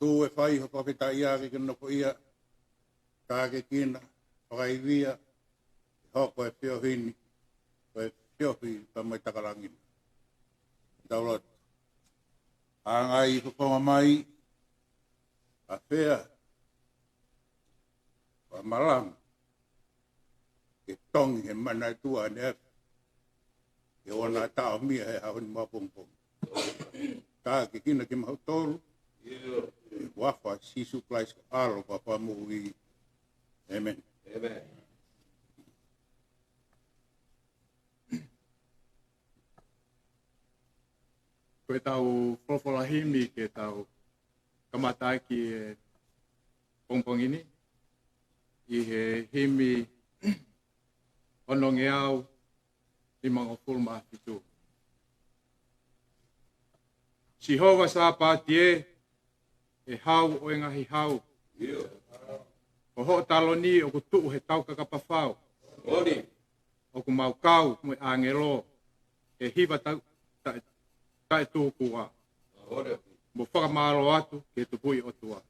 Tu e whai ho whaketa ia ke no ko ia ka ke kina whakai via hoko e pio hini ko e pio hi pa mai takarangin daulot angai ho pa mai a fea pa malang ke tong he mana tua ne ke ona ta mi he ha un ma pom pom ka ke kina ke ma tolu wafa si supplies alo papa muri amen amen ko tau fofola himi ke tau kamata ki pompong ini i he himi ono ngeau i mango fulma fitu si hova sa patie e hau o ngahi hau. O ho taloni o kutu he tau kakapafau. Odi. O ku mau kau mo angelo e hiva tau tai tu kuwa. Odi. Mo whakamaro atu ke tupui o tua.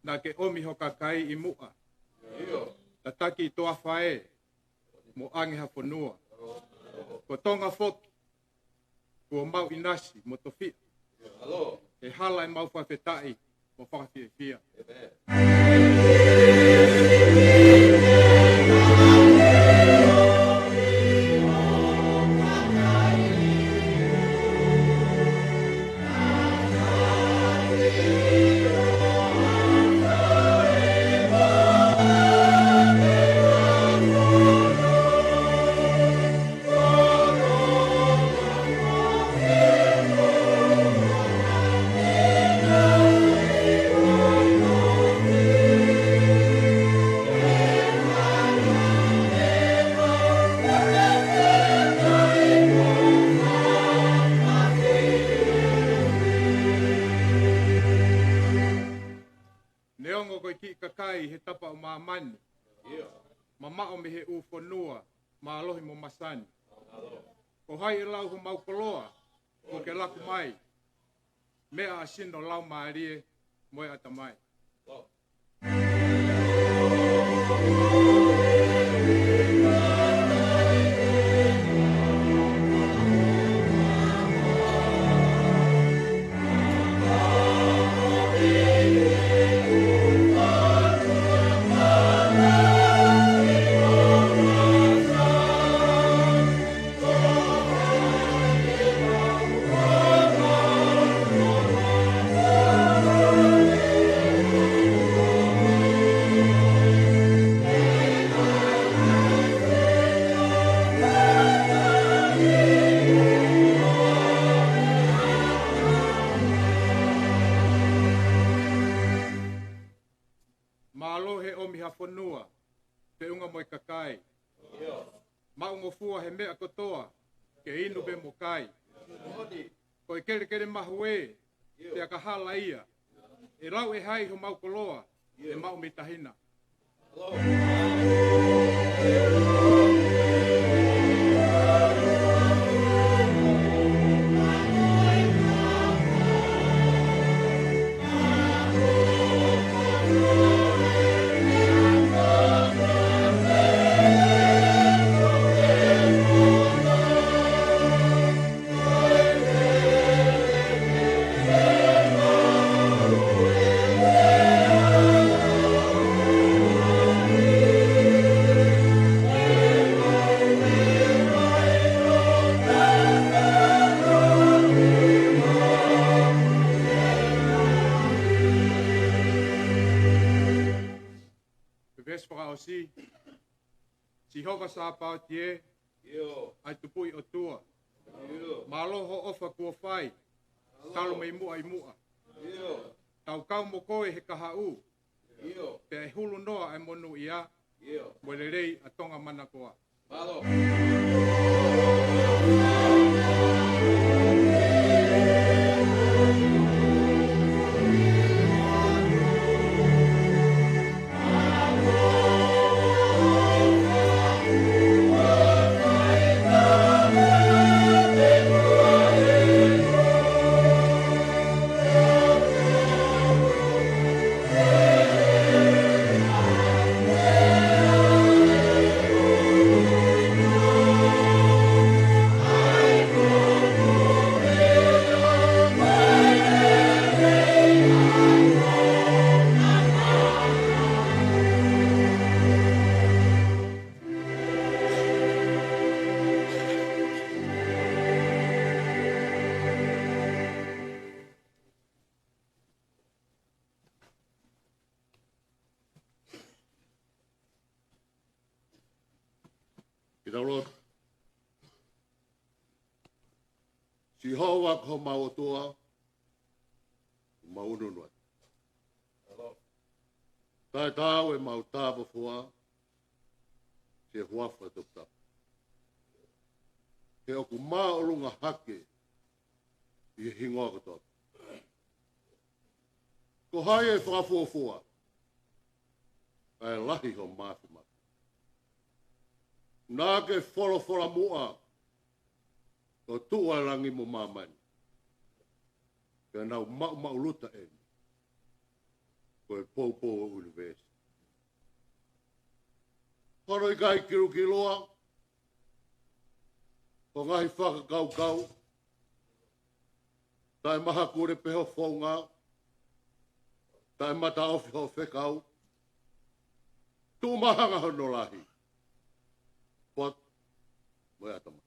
Na ke omi hokakai i mua. Ta taki toa whae. Mo ange ha whanua. Ko tonga foki. Ko mau inasi mo tofi. E hala e mau whawhetai mo whakawhia fia. Neongo koe ki kakai he tapa o maamani. Mamao me he u whanua, ma alohi mo masani. Ko hai e lau ho maukoloa, ko ke laku mai. Mea asino lau maarie, Moe atamai. Maalohe o miha whanua, te unga moe kakai. Maungo fua he mea kotoa, ke inu be mo kai. Ko e kere mahue, te akahala ia. E rau e hai ho mau koloa, e mau mitahina. Vespera o si hova sa pao tie, ai tupui o tua. Maloho ofa kua whai, talo me mua i mua. Tau kau mo koe he kahau, te e hulu noa e monu ia, mo le rei a tonga mana koa. Kita ulot. Si hoa ko mau tua. Mau nunua. Tai tau e mau tapa fua. Se huafa tupta. He oku maa olunga hake. I hingoa koto. Ko hai e whakafuafua. Ai lahi ho māwhima. Nā ke whora mua, ko tua rangi mo mamani. Ke nau mau luta e. Ko e pōpō o university. Horo i kai ki loa, ko ngahi whakakau, tai maha kure peho whaunga, tai mata ofi ho whekau, tū mahanga hono lahi. Pot, moe atama.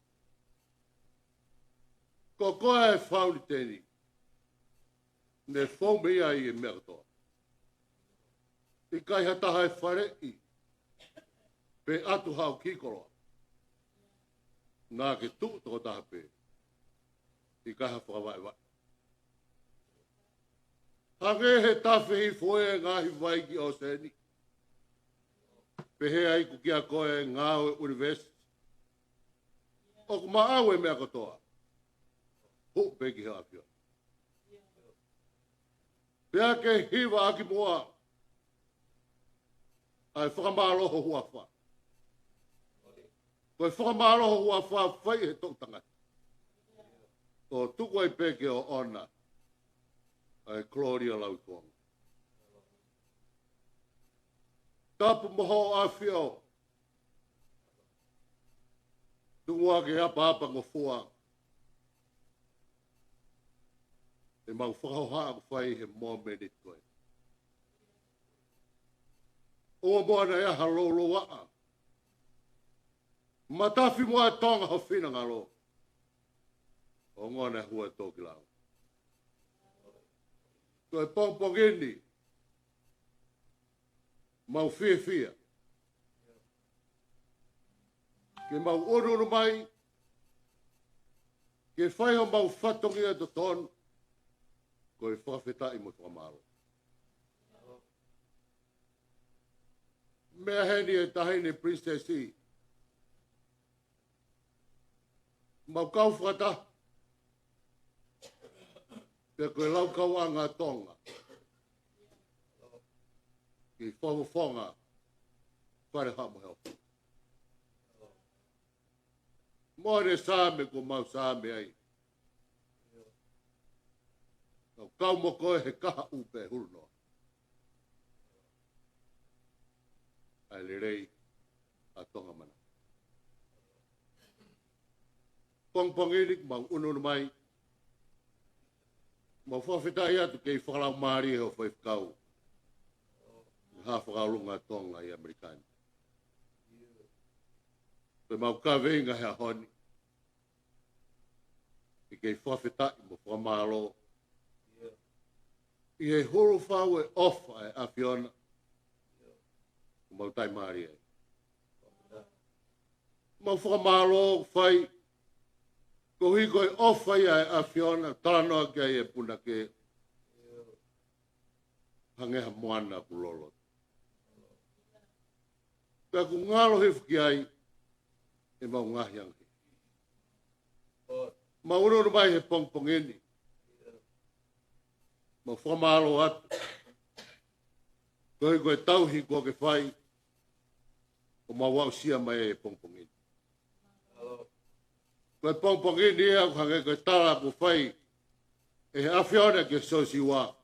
Ko koe e whauni tēni, ne whau mea i e mea katoa. I kai hataha e whare i, pe atu hau kikoroa. Nā ke tu toko taha pe, i kai ha whakawai wai. Hake he tawhi foe ngahi waiki o seni. Pehe ai ku kia koe ngāwe university. O ku maawe mea katoa. Hu peki hea pio. Pea ke hiwa aki moa. Ai whakamāloho hua wha. Koe whakamāloho hua wha whai he tōk tangati. O tuku ai peke o ona. Ai Claudia Lautuanga. Tapu moho a fio. Tungua ke apa ngofua. E mau whakauha aku whai he mō menit koe. O moana ea halolo waa. Matafi moa tonga ho whina ngalo. O ngona hua tōki lau. Koe pongpongeni. Mau fia. Ke mau ororo mai. Ke whai ho mau whatongia to tonu. Koe whawhetai mo whamaro. Mea heni e tahine princessi. Mau kau whata. Te koe lau kau a ngā tonga. Ki whawawhonga. Whare hamo heo. Moare sāme ko mau sāme ai. Kau mo koe he kaha upe hurno. Ai le rei a tonga mana. Pongpongirik mau ununu mai. Mau whawhetai atu kei whakalau maari e ho whaifkau. Ha whakalunga tonga i Amerikani. Pe mau ka veinga hea honi. I kei whawhetai mo whamalo. I he horo whau e ofa e awhiona. Mau tai maari e. Mau whakamalo whai. Ko hiko e ofa ia e awhiona. Taranoa kia e puna ke. Hangeha moana ku lolo. Ka ku ngalo hifuki ai. E mau ngahi angi. Mau uro mai he pongpongeni. Ma whamalo atu. Koe koe tauhi kua ke whai. O ma wau sia mai e pongpongini. Koe pongpongini ea kuhange koe tala ku whai. E he awhiona ke sosi wā.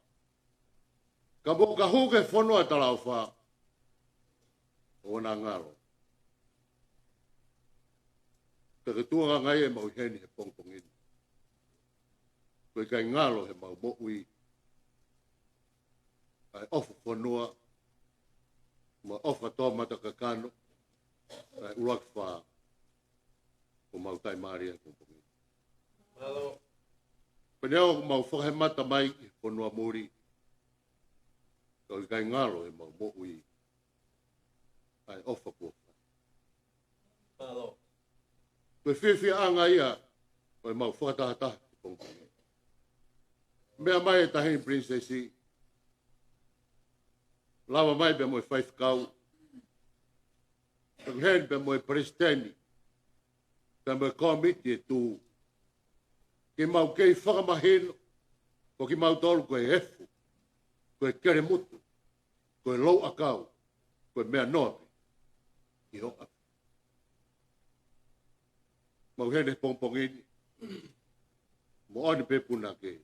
Ka mo ka huke whanua tala o whā. O nā ngaro. Ka ke tuanga ngai e mau heni he pongpongini. Koe kai ngalo he mau mo'ui. Ai ofa whanua, ma ofa tō mata kakano, ai urak wha, o mau tai maari e kumpungi. Peneo mau whahe mata mai i whanua muri, ko i kai ngalo e mau mo'ui, ai ofa kuofa. Koe whiwhia anga ia, o e mau whakatahata i kumpungi. Mea mai e tahin princessi, Lava mai pe moi whaifkau. Hen pe moi presteni. Pe moi komiti e tū. Ki mau kei whakamahino. Ko ki mau tolu koe hefu. Koe kere mutu. Koe lou akau. Koe mea noapi. Ki hoka. Mau hene pongpongini. Mo oni pe puna ke.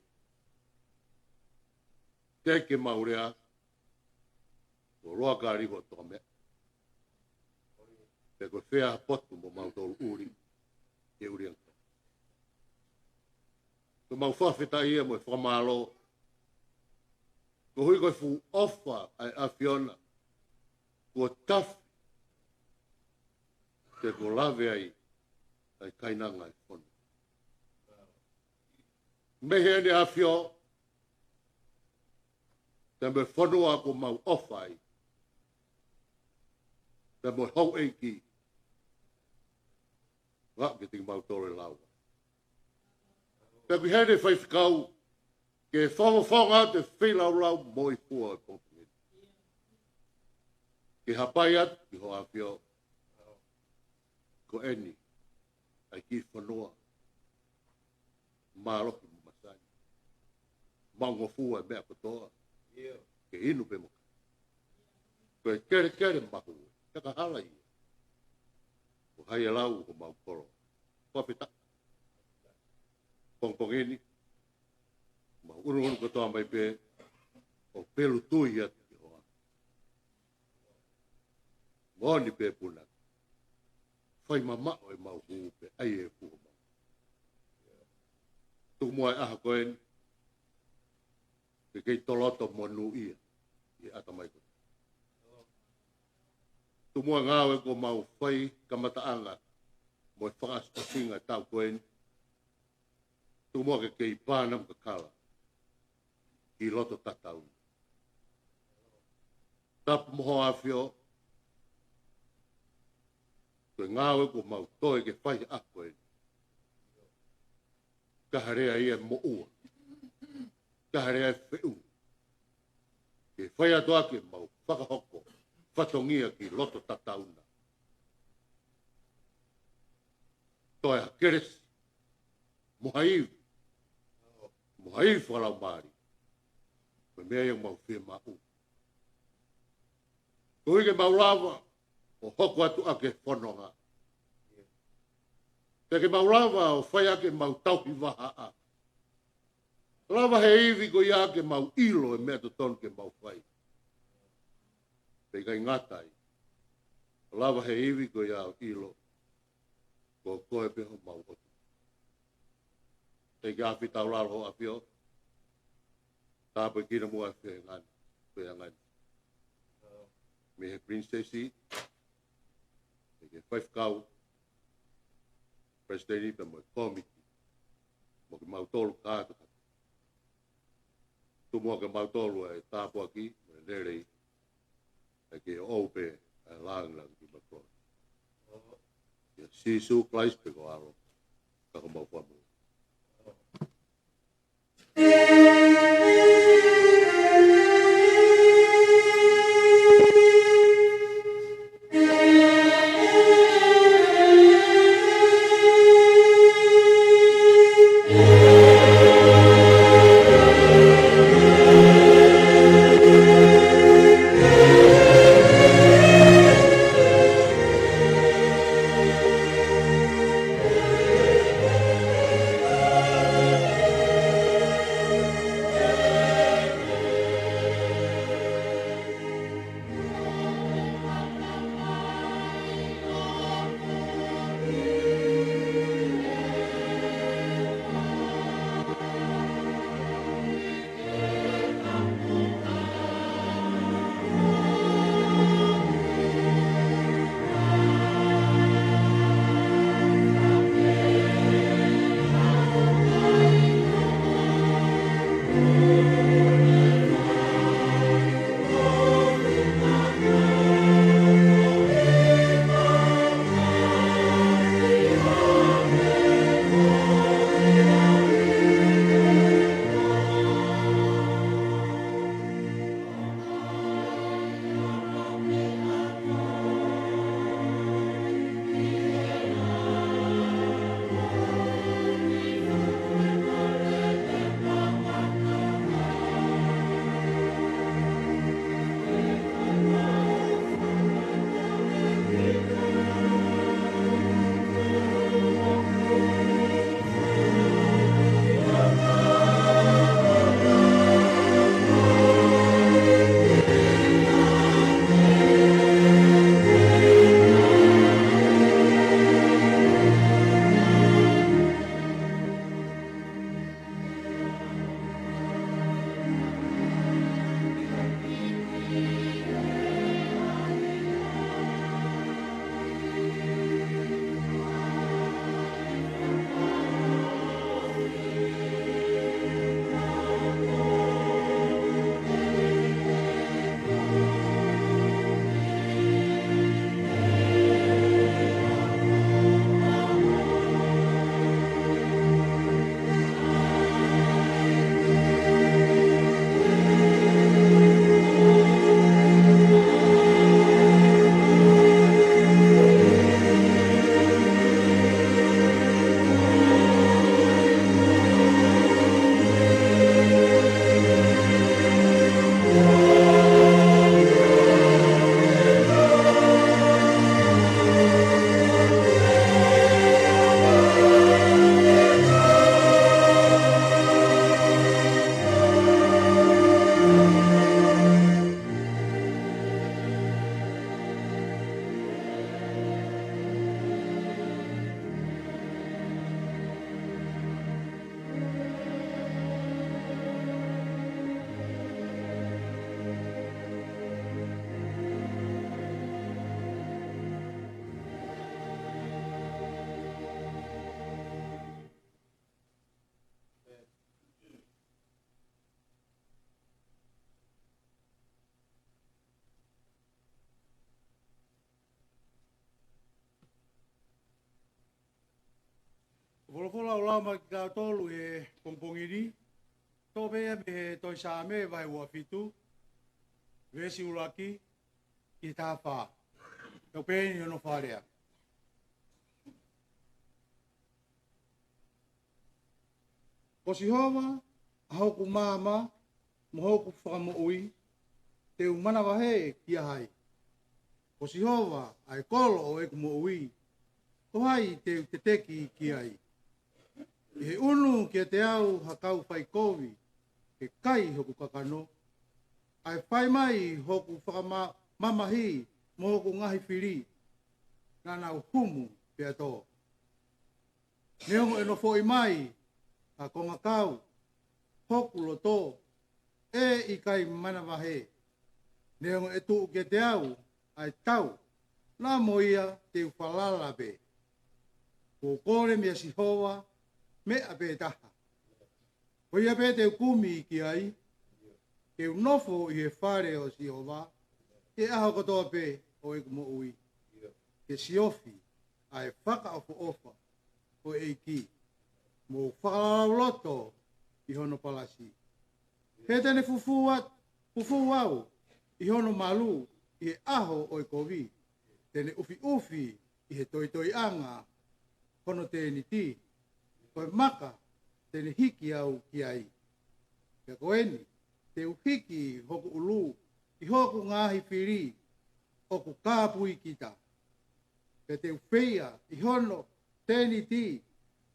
Teke mau rea. O roa ka riho toka mea. Te koe whea potu mo mau tolu uri. E uri anka. Ko mau whawheta ia mo e whamalo. Ko hui koe fu ofa ai awhiona. Ko tafi. Te ko lawe ai. Ai kainanga ai whonu. Mehe ane awhio. Te me whanua ko mau ofa ai. Te mo hau eiki. Wa ke ting mau tore lau. Te kui hene whaifkau. Ke whawawhanga te whilau lau moi pua e pōpini. Ke hapai at ki ho awhio. Ko eni. Ai ki whanua. Māloki mo masai. Maungo fua e mea kotoa. Ke inu pe moka. Koe kere mahu. Taka hala ia. Ko hai e lau ko mau koro. Whapeta. Pongpongeni. Mau uru katoa mai pe. O pelu tui ati ki hoa. Ngoni pe puna. Fai mama o mau hu pe ai e fu mau. Tu mo a koen. Ke toloto mo nu ia. I ata mai ko. Tu mo ngawe ko mau fai kamataanga. Mo whakas o singa tau koen. Tu mo ke ipanam ka kala. I loto tatau. Tap moho afio. Koe ngawe ko mau toe ke whai a koen. Kaharea ia mo ua. Kaharea e whiu. Ke whai ato ake mau whakahoko. Whatongia ki loto tatauna. Toe a keres. Mohaiv. Mohaiv whalau maari. Koe mea yang mau whia mau. Koe ke mau lava. O hoko atu ake whanonga. Te ke mau lava o whai ake mau tauhi waha a. Lava he iwi ko ia ke mau ilo e mea to ton ke mau whai. Te kai ngatai. Lava he iwi ko ia ilo. Ko koe peho mau otu. Te ke api tau lalo ho apio. Tāpai kina mua whea ngani. Whea ngani. Me he princessi. Te ke whaifkau. Presidenti pe mo komiti. Mo ke mau tolu kāta. Tu mo ke mau tolu e tāpua ki. Me nerei. E ke ope e lang ki makona. Sisu klais pe ko alo. Kako mau pamu. Wolofola o lama ki ka tolu e pongpongiri. Tō mea me toi sa me vai ua fitu. Vesi ulaki ki tā whā. Tau pēni ono whārea. Ko si hova, a hoku māma, mo hoku whakamoui, te umana wahe ki a hai. Ko si hova, ai kolo o eku mo ui, ko hai te teki ki ai. I he unu ki te au hakau whai kovi, ke kai hoku kakano, ai whai mai hoku whakamamahi mo hoku ngahi whiri, nana uhumu pia tō. Neongo e no fo i mai, a konga kau, hoku lo tō, e i kai mana wahe. Neongo e tuu ke te au, ai tau, nā moia te uwhalala be. Ko kore mea si hoa, me a pe taha. Ko ia pe te ukumi ki ai, ke unofo i he whare o si hova, ke aho kotoa pe o e kumo ui. Ke si ofi, ai whaka ofu ofa, o e ki. Mo whakalau loto i hono palasi. He tene fufu au, i hono malu, i he aho o e kovi. Tene ufi i he toi anga, kono te niti. Koe maka, tene hiki au ki ai. Ke koeni, te uhiki hoku ulu, i hoku ngahi whiri, oku kāpui kita. Ke te uwhia, i hono, te niti,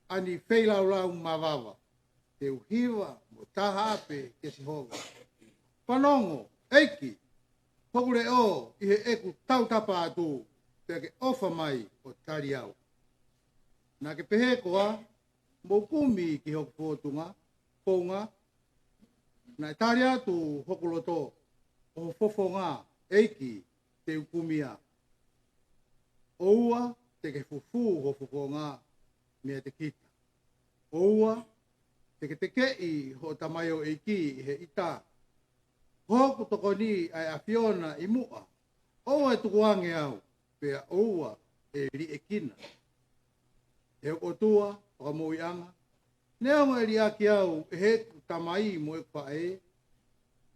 ani wheilau mawawa. Te uhiwa, mo taha ape, ke si hova. Panongo, eiki, hoku le o, i he eku tautapa atu, te ke ofa mai o tari au. Nā ke pehe koa, mo kumi ki hoku pōtunga, pōnga, nā tari atu hoku loto, o fofonga, eiki, te ukumia. Oua, te ke fufu ho fofonga, mea te kita. Oua, te ke kei ho tamayo eiki he ita. Hoku toko ni ai a Fiona i mua. Oua e tukuange au, pea oua e ri e kina. E o tua, o mo ianga. Nea e ri aki au e he tamai mo e pae.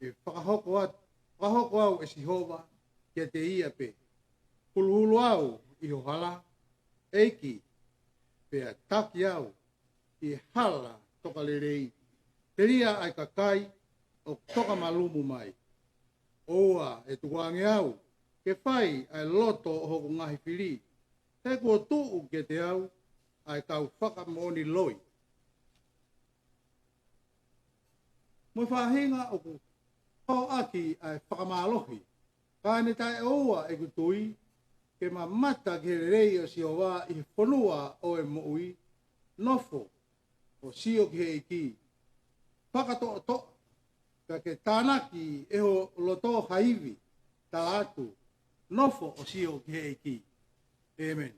E whakahoko au e si hova, kia te ia pe. Huluhulu au i ho hala, eiki, pea taki au, i hala toka lerei. Te ria ai kakai, o toka malumu mai. Oua e tukuange au, ke whai ai loto o hoku ngahi whiri. Te kua tuu ke te au, ai kau whakamoni loi. Moi whahinga o ku hau aki ai whakamalohi. Kāne tae oua e kutui, ke ma mata ke rei o si owa i whanua o e moui, nofo o sio ki he ki. Whakatoa toa, ka ke tānaki e ho loto haivi, tā atu, nofo o sio ki he ki. Amen.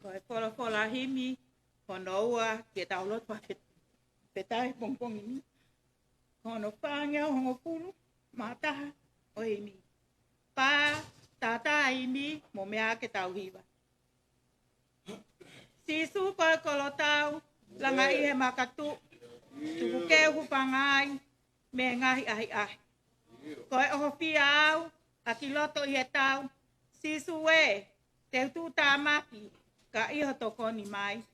Koe fola himi, honoua, ke taulot pa petai pongpong ini. Hono pāngia hongo pulu, mātaha o imi. Pā, tātā imi, mo mea ke tau hiwa. Sisu koe kolotau, langa ihe makatu, tuku ke hupangai, me ngahi ahi ahi. Koe oho pia au, a kiloto ihe tau, sisu we, te utu tā maki, ka iho toko ni mai.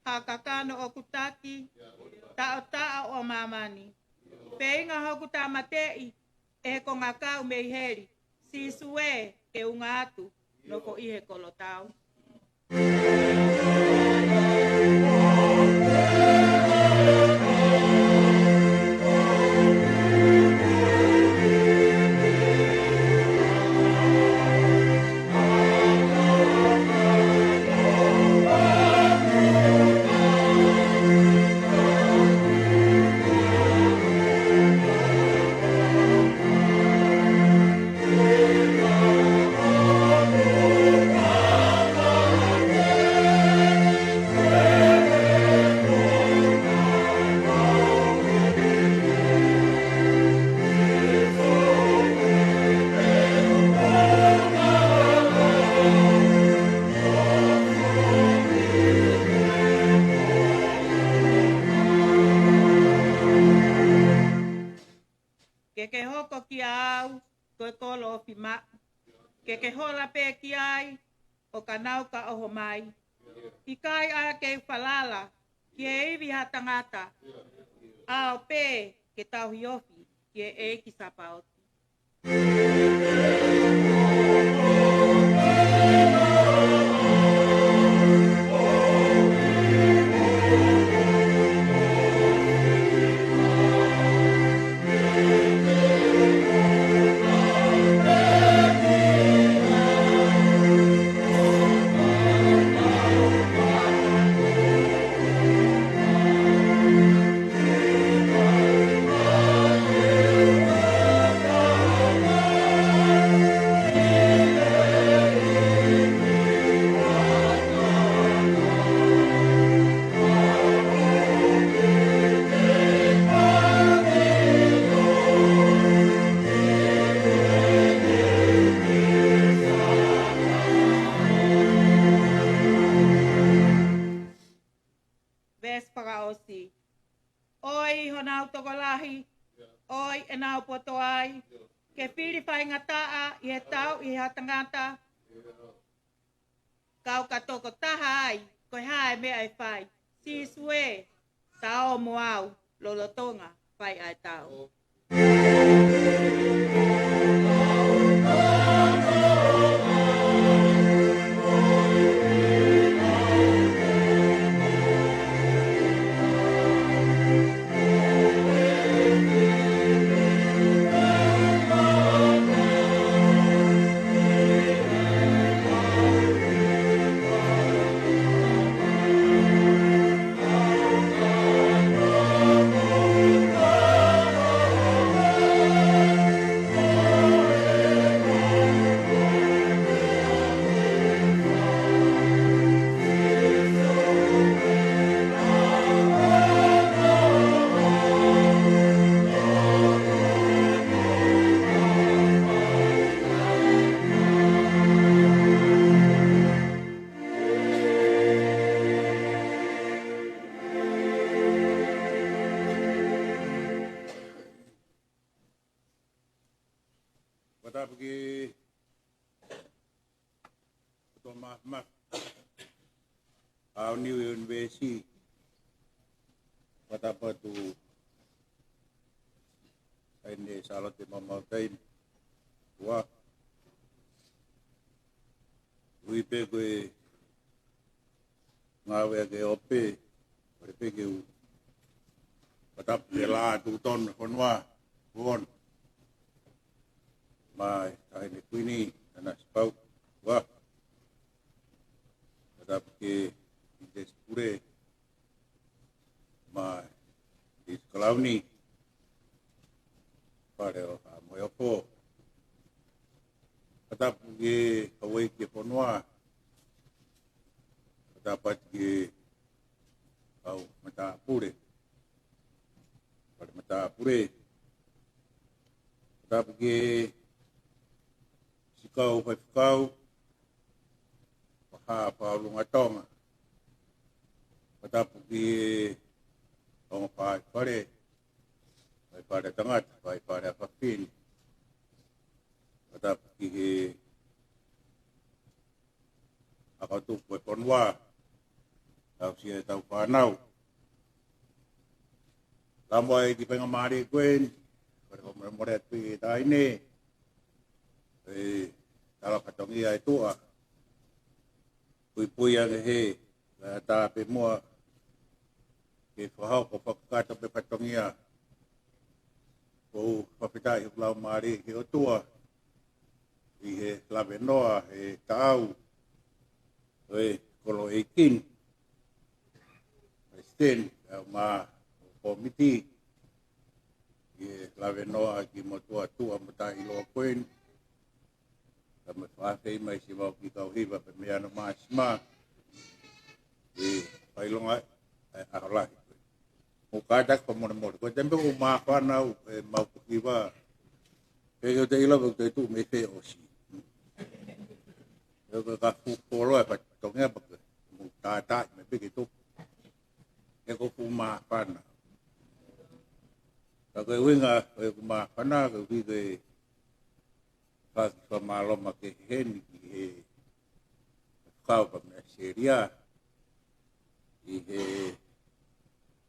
Hakakano o kutaki, ta'o o mamani. Peinga hoku tamatei, e ko ngā kau mei heri, si sue e unga atu, no ko ihe kolotau. Ke hoko ki au, koe kolo o pima. Ke hola pe ki ai, o ka nau ka oho mai. I kai a ke falala, ki e iwi ha tangata. Ao pe ke tau hiofi, ki e ki sapaoti. Oi honau tokolahi, oi e nau poto ai, ke piri whai ngataa i he tau i he tangata. Kau ka toko taha ai, koe hae me ai whai, si sue, tao moau, lolotonga, whai ai tau. Pada pergi to mas au New University. Pada apa tu ini salah di Mountain. Wah. Wipe gue ngawe ke ope. Wipe ke pada pela tu ton konwa won. Mai ini kuini anak sepau. Wah. Pada ke des pure. Mai di sekolah ni. Pada moyopo. Pada ke away ke ponwa. Dapat ke au mata pure. Pada mata pure. Dapat ke sikau pakau. Paha paulung atong. Dapat ke orang pai pare. Pai pada tengah, pai pada kapin. Dapat ke aku tu ponwa. Tau sia tau panau. Lambai di pengamari kuen. Pada moret pi ta ini. Kalau katongi ai tua. Pui yang he. Ta pe mo. Ke fahau ko fakata pe katongia. Ko papita i lau mari ke tua. I he lavenoa e tau. Kolo ekin. Ten ma komiti ye lavenoa ki motua tua mata ilo koin kama fafe mai si mau ki kau hiba pe meana masma pailonga arola o kada como no ko tembe o ma pana mau ki ba yo te ilo ko tu me fe osi yo ka fu polo pa tonga pa mo ta me pe ki tu ko fuma pana. Kalau winga fuma pana ko vi pas pamalo makehen ki kau pa seria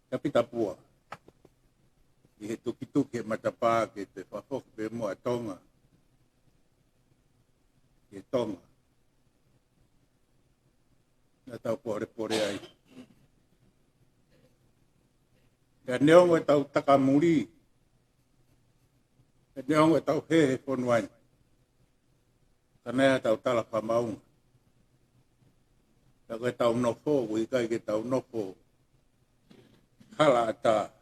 kapita pua. Tu ke matapa ke te fafok be mo atonga. Ke tonga. Na tau pore ai. Dan neong e tau takamuri. Dan neong e tau hehe ponwain. Kanea tau tala pamaunga. Tako e tau nofo, wikai ke tau nofo. Hala ata.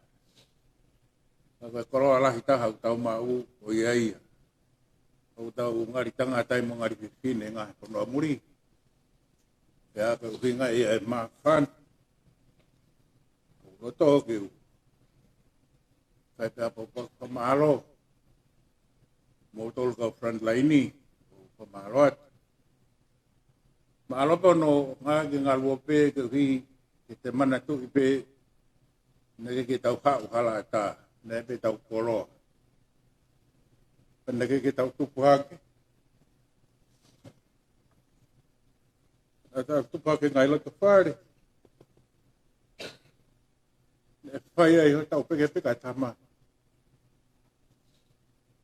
Tako e koroa lahi taha tau mau o iaia. Tau ngari tanga tai mo ngari pipine ngahe ponua muri. Pea ka uhinga ia e maa fan. Koto kiu. Kai pe apa pamalo motor ka front line ni pamalot malo po no nga ngalwo pe ke hi te mana tu pe ne ke tau ha hala ta ne pe tau kolo ne ke tau tu puak ata tu puak ngai lo to fare ne fai ai tau pe ke ka tama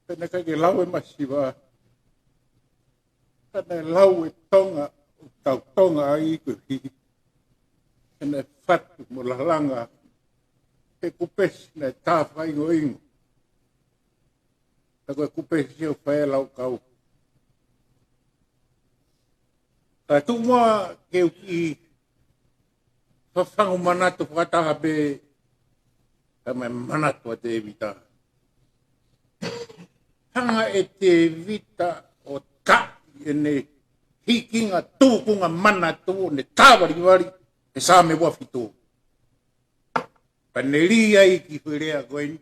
Kena kage lau e masiwa. Kena lau e tonga. Tau tonga ai ku hi. Kena fatu mo lalanga. E kupes na tafa ingo ingo. Tako e kupes siu whae lau kau. Ka tu mua keu ki. Whawhangu manatu whakataha be. Kama manatu a te evita. Hanga e te vita o ta ene hikinga tūkunga mana tū ne tāwari wari e sā me wafitu. Paneri ai ki whirea koeni.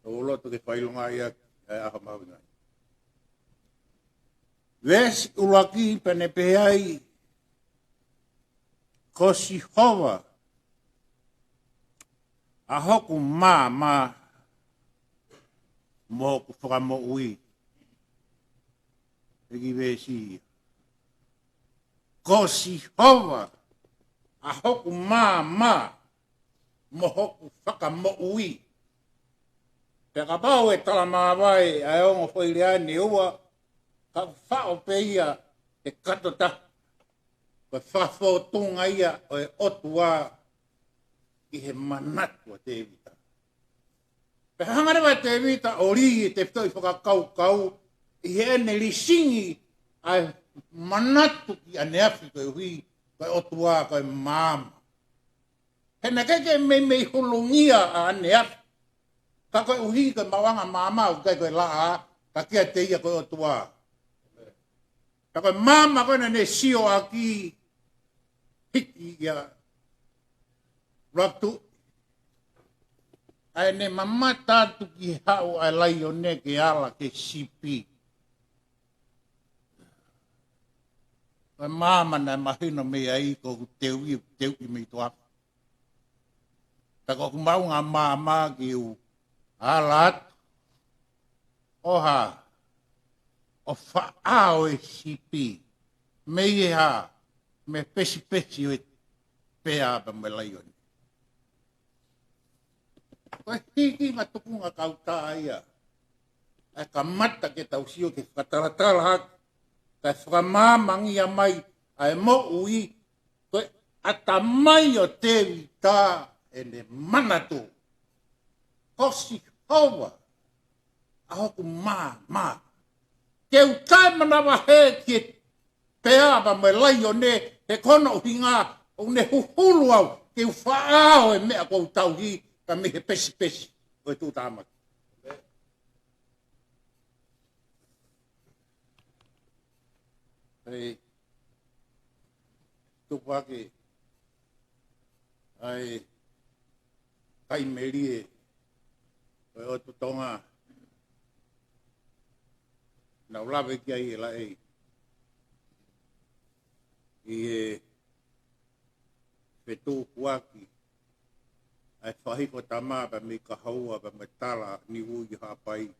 O loto ke whailonga ia aha mawinga. Wesi ulaki panepe ai kosi hoa a hoku mā mo ku whakamo ui e ki vesi. Ko si hova a hoku mā mo hoku whaka mo ui. Te ka pau e tala māwai a ongo whaileani ua ka whao pe ia e kato ta. Ko whawhotunga ia o e otua i he manatu a te vita. Pe hangarewa te vita o rii te whitoi whakakau i he ene lisingi ai manatu ki ane afi koe hui koe otua koe māma. Hena keke mei hulungia a ane afi. Ka koe uhi koe mawanga māma u koe laa ka kia te ia koe otua. Ka koe māma koe ne sio aki hiki ia raktu. Ai ne mamata tu ki hau ai lai o ne ke ala ke sipi. Koe māma na mahina me ai ko teu i mei toa. Ta ko maunga māma ki u alat. Oha. O whaao e sipi. Mei e ha. Me pesi o e pea pa me lai o ne. Koe hiki ngā tukunga kautaa ia. Ai ka mata ke tau sio ke whakataratala haki. Kai whakamamangi a mai ai mo ui. Koe ata mai o te tā e ne manatu. Kosi hawa. A hoku mā. Ke utai manawa he ki pea pa me lai o ne. He kono hinga o ne huhulu au. Ke whaao e mea kou tau hi. Ka me he pesi o e tū tāmaki. Hei, tupake, ai, kai merie, oi o tutonga, na ulawe ki ai e la ei, i e petu kuaki, ai whahiko tama pa me ka haua pa me tala ni ui hapai.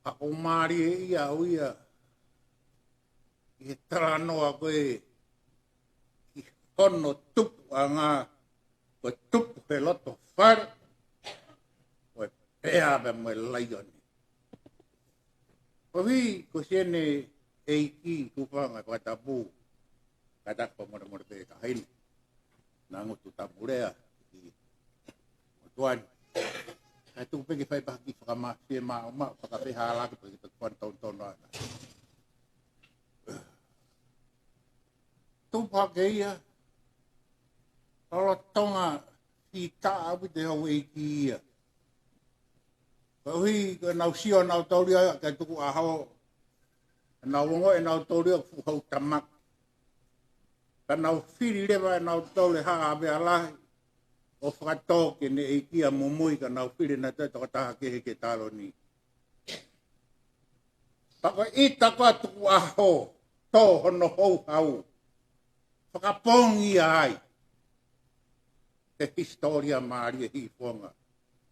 Ha o maari e ia o ia, i tala noa koe i hono tupu a ngā koe tupu he loto whare koe pēa me moe laioni. Ko hui ko siene e iki tupanga koe tapu katapa mora te ka haini. Nā ngutu tapurea i tuani. Kai tuku peke whai pahaki whakamahie maa o maa whakapeha alaki pake te kuan tono ana. Tupake ia, alo tonga i taa api te hau eiki ia. Ka hui, ka nau sio nau tauria, kai tuku a hao, nau wongo e nau tauria fu hau tamak. Ka nau whiri lewa e nau taule haa abe alahi, o whakatoke ne eiki a mumui, ka nau whiri na te takataha kehe ke talo ni. Pako ita koa tuku a hao, tō hono hou hau. Whakapongi ai. Te historia maari e hi whonga.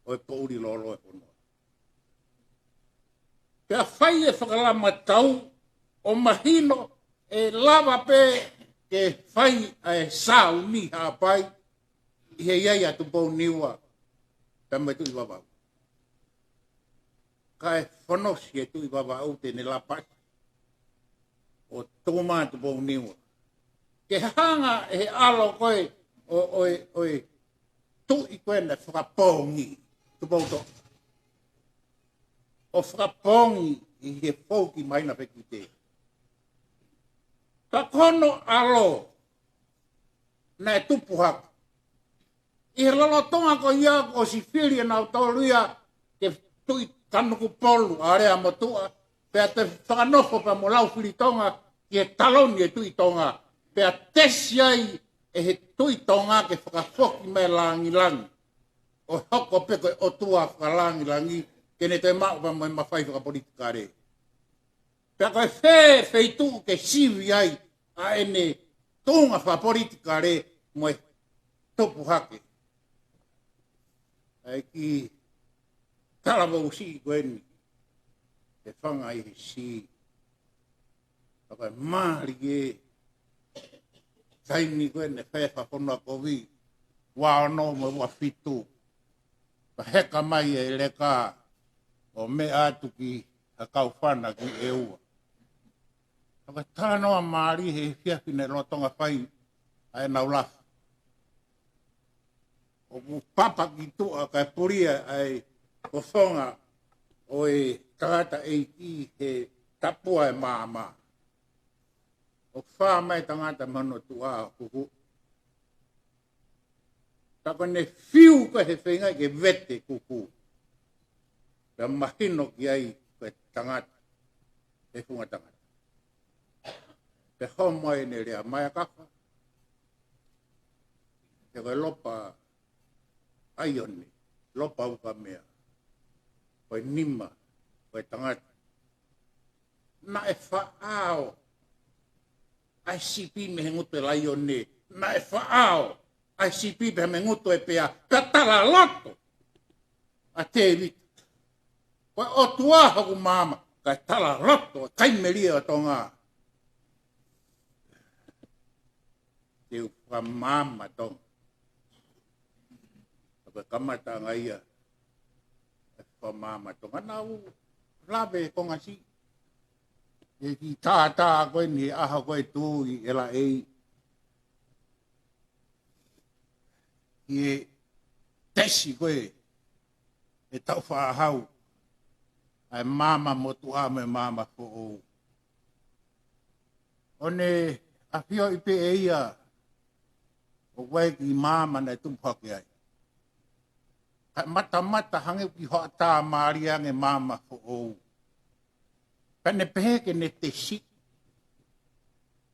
O e pouri lolo e hono. Pea whai e whakalama tau. O mahino e lava pe ke whai e sau ni hapai. I he iai atu pou niwa. Pea mai tui wawau. Ka e whanosi e tui wawau te ne lapai. O tōma atu pou niwa. Ke hanga e alo koe o tu i koe na whakapongi. Tupouto. O whakapongi i he fauki mai na peki te. Ka kono alo na e tupu haka. I he lolotonga ko ia o si whiri na autoria ke tui kanuku polu a rea motua. Pea te whakanoko pa mo lau whiri tonga ki e taloni e tui tonga. Pea tesi ai e he tui tonga ke whakafoki me langi. O hoko peko o tua whakalangi. Kene te maupa mai mawhai whakapolitika re. Pea koe wheitu ke siwi ai a ene tunga whakapolitika re mo e topu hake. Ai ki talawau si koe ni. e whanga i he si. Taka maari e taini koe ne whewha whonua kovi. Wā no mo wa fitu. Ka heka mai e leka o me atu ki a kau whana ki e ua. Taka tānoa maari he whiawhine lotonga whai ai nau lafu. O ku papa ki tua kai puria ai ko whonga o e tangata e i he tapua e māma. O whā mai tangata mano tua kuku. Taka ne whiu ka he whenga ke vete kuku. Ka mahino ki ai koe tangata. E whunga tangata. Pe homoi ne rea mai a kaka. Te koe lopa aioni, lopa uka mea. Koe nima, koe tangata. Na e whaao. ICP me he ngutu e laione. Na e whaao. ICP me ngutu e pea. Ka tala loto. A te vita. Koe o tuaha ku mama. Ka tala loto. Kaimeria o tonga. Te upa mama tonga. Koe kamata ngaia. E wha mama tonga. Nau. Lawe konga si. E ki tātā koe ni aha koe tūi e la ei. I e tesi koe e tau whaahau. Ai mama motu a me mama ko o. O ne a pio i pe e ia. O wai ki mama na tumpaki ai. Kai mata hange ki hoa tā maria nge mama ko o. Kane pehe ke ne te si.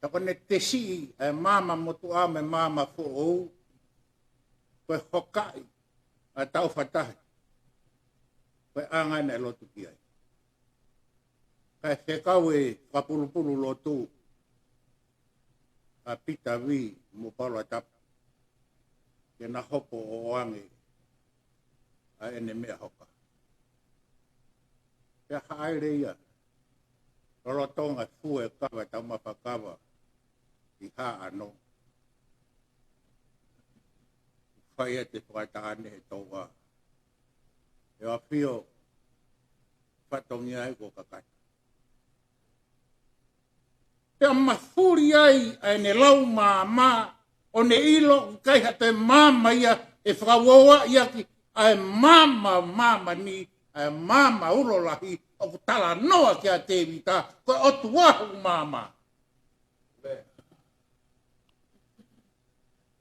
Tako ne te si e mama motu a me mama fo ou. Koe hokai a tau whatahi. Koe angai ne lotu ki ai. Kai whekau e whapulupulu lotu. A pita vi mo palo a tapa. Ke na hopo o ange. A ene mea hoka. Ke haere ia. Rolo tonga fue kawa tama pakawa i ha ano. Whaia te whaitahane he tauwa. E a whio whatongi ai ko kakata. Te mafuri ai ai ne lau māma o ne ilo kai ha te māma ia e whakawoa ia ki ai māma ni ai māma urolahi o ku tala noa ki a te vita, koe o tuahu mama.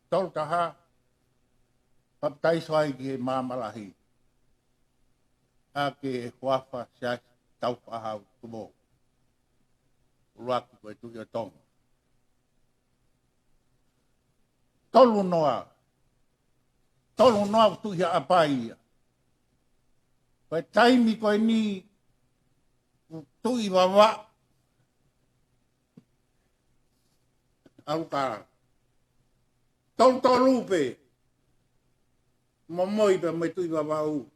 Tolu taha, paptaiso ai ki he mama lahi. A ke huafa sias tau pahau tumo. Uruaki koe tuki o tonga. Tolu noa tuki a apai ia. Koe taimi koe ni tui wawa. Aukara. Tolu pe. Momoi pe me tui wawa u.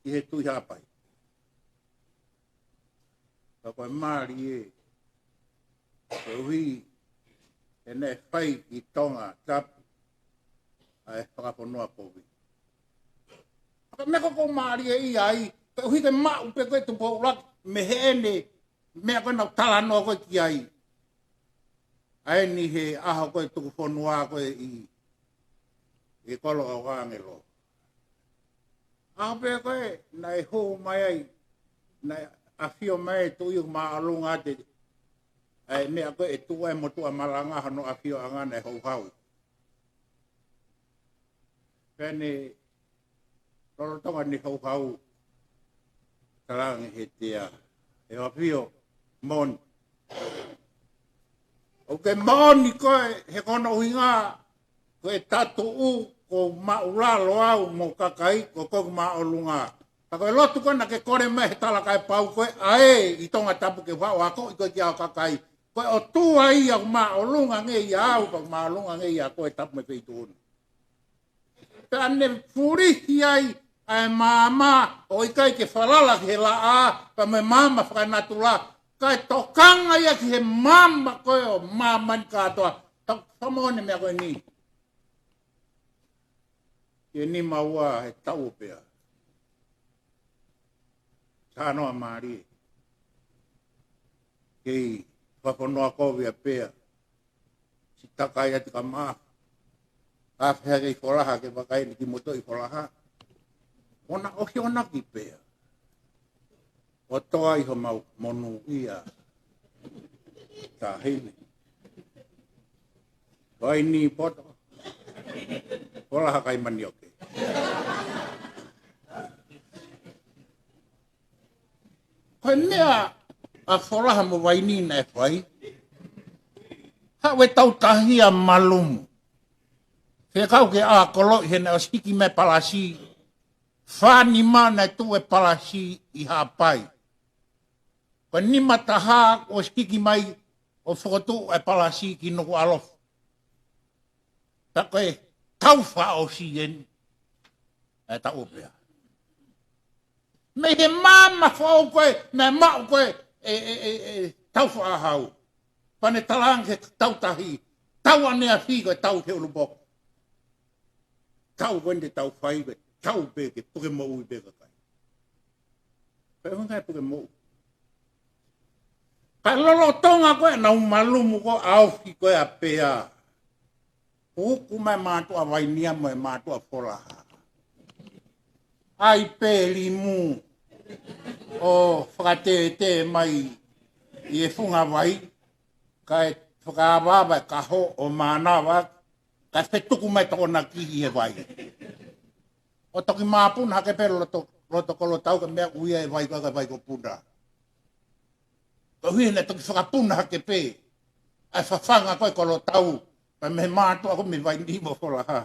I he tui hapai. Ka koe maari e. Koe hui. E ne whai i tonga tapu. Ai whakaponua kovi. Ka meko ko maari e i ai. Pe hui te mau pe koe tu pourak me he ene mea koe nau tala noa koe ki ai. Ai ni he aho koe tuku whonua koe i kolo au angelo. Aho pe koe nai hou mai ai nai awhio mai tu iu maa alunga te ai mea koe e tua e motua malanga hano awhio anga nai hou hau. Pene rolotonga ni hou hau. Karangi he tea. E wapio, moni. O ke moni koe, he kono uhinga, koe tatu u, ko maulalo au mo kakai, ko koku maolunga. Ka koe lotu kona ke kore me he tala kai pau koe, ae, i tonga tapu ke whao ako, i koe ki au kakai. Koe o tua ia ku maolunga nge ia au, pa maolunga nge ia koe tapu me peitu unu. Pe ane furihi ai, ai mama o ikai ke falala ke la a pa me mama whakanatula kai tokanga ia ke he mama koe o mama ni katoa tamone mea koe ni ke ni maua he tau pea tanoa maari kei whakonoa kovia pea si takai ati ka maa a whea kei wholaha ke wakai ni ki moto i wholaha ona ohi ona ki pea. O toa iho mau monu ia. Ta hini. Koi ni poto. Kola hakai mani oke. Koi mea a wholaha mo waini na e whai. Hawe tau tahia malumu. He kau ke a kolo hena o siki me palasi. Whani mana tu e palasi i hapai. Ko ni mataha o skiki mai o whakotu e palasi ki nuku alof. Ta koe tauwha o sien e ta upea. Me he mama whao koe, me mao koe tauwha a hau. Pane talang he tautahi. Tau anea fi koe tau te ulubok. Tau wende tau whai koe. Tau pe ke puke mo ui pe ka kai. Pe hongai puke mo. Ka lolo tonga koe na umalumu ko auki koe a pea. Uku mai mātua wainia mo e mātua wholaha. Ai pe limu. O whakate mai i e funga wai. Ka e whakawaba ka ho o mānawa. Ka whetuku mai tōna kihi e wai. O toki māpuna hake pero roto kolo tau ka mea uia e vai ko puna. Ko hui ne toki whakapuna hake pe. Ai whawhanga koe kolo tau. Pa me mātua ko me vai ni mo whola ha.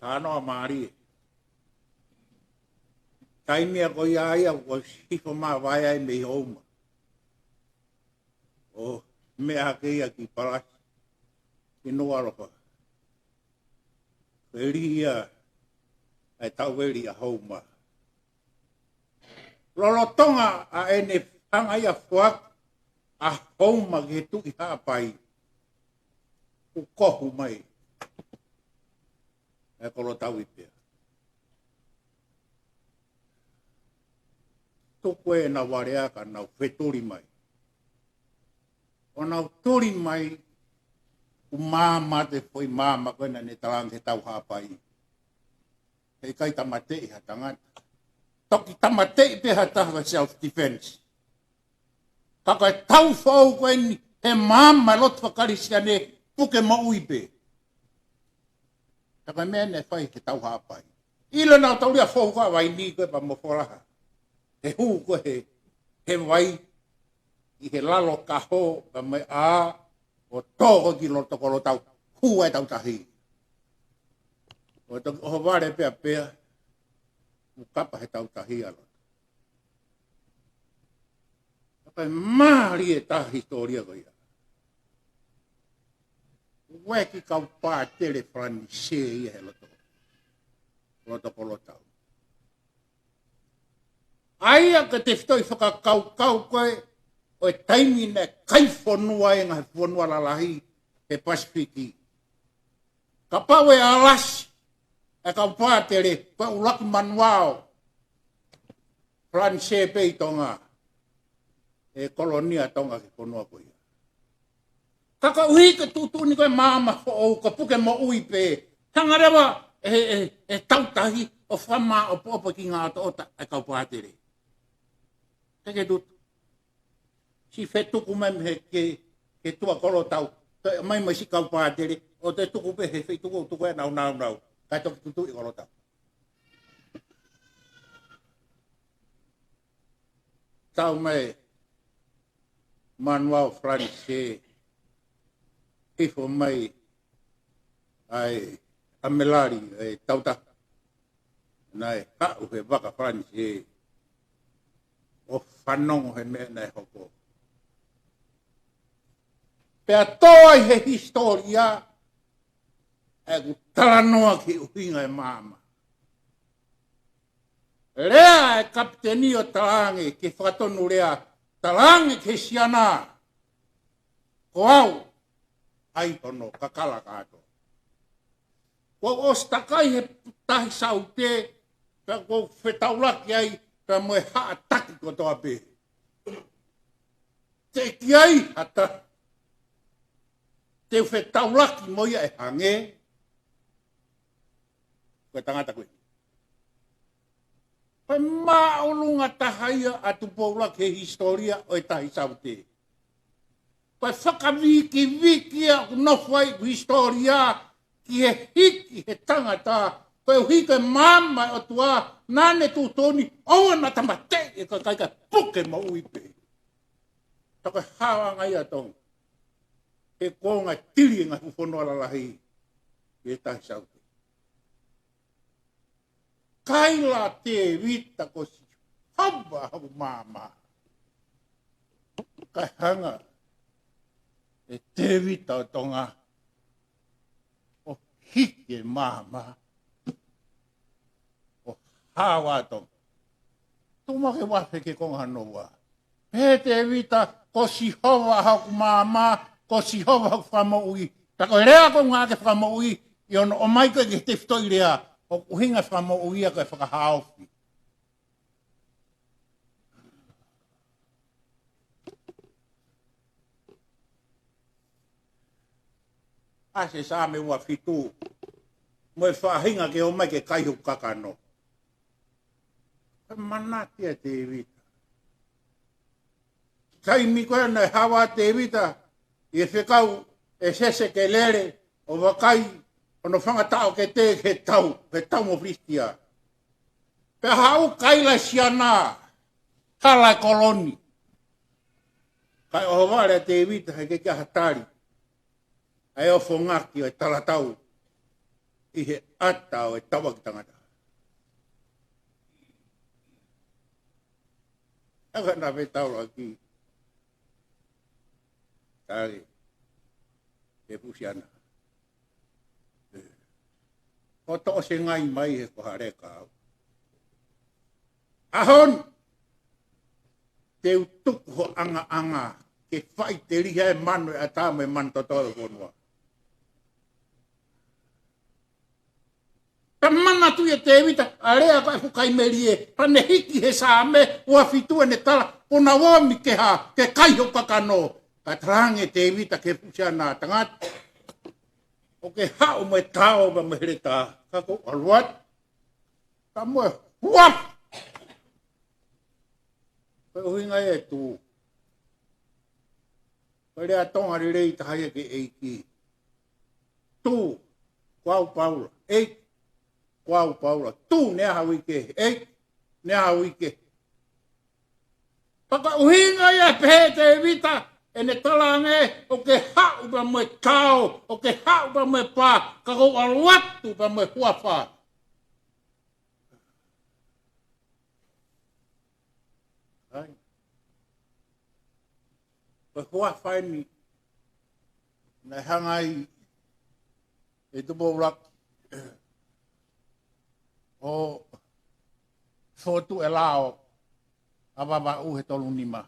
Tānoa maari. Taimia ko ia ia ko hifo mā vai ai me houma. O mea hake ia ki palasi. Ki noa roka. Weri ia ai tau weri a hauma. Lolotonga a ene hanga ia whuak a hauma ki he tuki haapai. U kohu mai. E kolo tau i pia. Tuku e na wareaka nau wheturi mai. O nau turi mai u māma te foi māma koe na ne talang he tau hāpai. Hei kai tamatei ha tangata. Toki tamatei pe ha taha self-defense. Ka koe tau whau koe ni he māma lot whakarisia ne puke mo uipe. Ka koe mea ne whai he tau hāpai. Ilo nau tau lia whau koe wai ni koe pa mo whoraha. He huu koe he wai i he lalo kaho ka mai a o tōko ki loto kolo tau, hua e tau tahi. O toki oho ware pea pea, ukapa he tau tahi alo. Apai maari e taha historia ko ia. Weki kau pā tere frani se ia he loto kolo tau. Aia ka te whitoi whakakau koe, o e taimi ne kai whanua e ngahe whanua lalahi e Pasifiki. Ka pau e alasi e kau pātere pa ulaki manuao Franse pei tonga e kolonia tonga ki konua ko ia. Ka uhi ke tutuni koe māma o ka puke mo ui pe. Hangarewa e tautahi o whama o popo ki ngā ota e kau pātere. Teke tutu. Si whetuku mai ke tua kolo tau, mai si kau pātere, o te tuku pe he whetuku e nau, kai toki tutu i kolo tau. Tau mai, Manuel France, hifo mai, ai, amelari, tauta, nai, hau he waka France, o whanongo he mea nei hoko. Pea toa he historia e ku talanoa ki uhinga e mama. Lea e kapiteni o talange ke whakatonu lea talange ke siana. Ko au, ai tono kakala kato. Ko o stakai he tahi saute, ka ko whetaulaki ai, ka moe haa taki ko toa pe. Te ki ai hata, te whetaulaki moia e hange, koe tangata koe. Pai maolunga tahaia atu poulaki he historia o e tahi saute. Pai whakawiki a unofai ku historia ki he hiki he tangata. Pai uhika e mama o tua nane tūtoni oa na tamate e ka kaika puke ma uipe. Taka hawa ngai atong. E konga tiri ngā hufono alalahi e tahi saute. Kaila te vita ko si haba habu mama. Kai hanga. E te vita o tonga o hike mama o hawa tong. Tuma ke wafe ke konga noa. He te vita ko si hova haku mama, ko si hova haku whamaui. Tako rea ko ngā ke whamaui, i ono o mai koe ke te whitoi rea, o uhinga whamaui a koe whakahaofi. Ase sa me ua fitu. Moe whahinga ke o mai ke kaihu kakano. Manatia te vita. Kai mi koe na hawa te vita. I e whekau e sese ke lere o wakai ono whangatao ke te ke tau mo Fristia. Pe hau kaila siana. Kala koloni. Kai o wale te vita he ke kia hatari. Ai o whongaki o e talatau i he ata o e tawa ki tangata. Aka na me taura ki. Tari. E pusiana. Ko to se ngai mai he ko hare ka. Ahon! Te utuku ho anga. Ke whai te riha e manu e atame man totoe konua. Ta mana tu e te vita, a rea koe fukai merie, rane hiki he sa me, ua fitu ne tala, ona womi ke ha, ke kaiho kakano, ka trange te vita ke pusiana tangat, o ke hao me tao ba me hereta, kako aluat, ka moe huap, koe uhinga e tu, koe rea tonga rirei tahaya ke eiki, tu, kwau paula, eiki, Wau Paula, tu nea hawike, nea hawike. Paka uhinga ia pehe te vita, e ne talange, o ke hau pa me tau, o ke hau pa me pā, kako aluatu pa me huapa. Ai. Pa huapa ni, na hangai, e tupo ulak, o fotu e lao ababa u he tolu nima.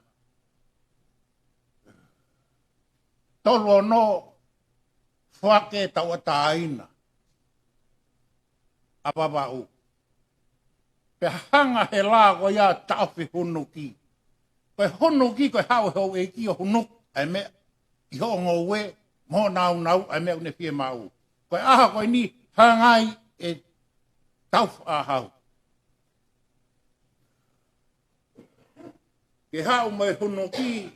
Tolu no whake tau ataina ababa u. Pe hanga he la ko ia tauwhi hunuki. Koe hunuki koe hau hau e ki o hunuk ai me i ho ngowe mo nau ai me une fie mau. Koe aha koe ni hangai e tau ahau. Ke hau mai hunuki,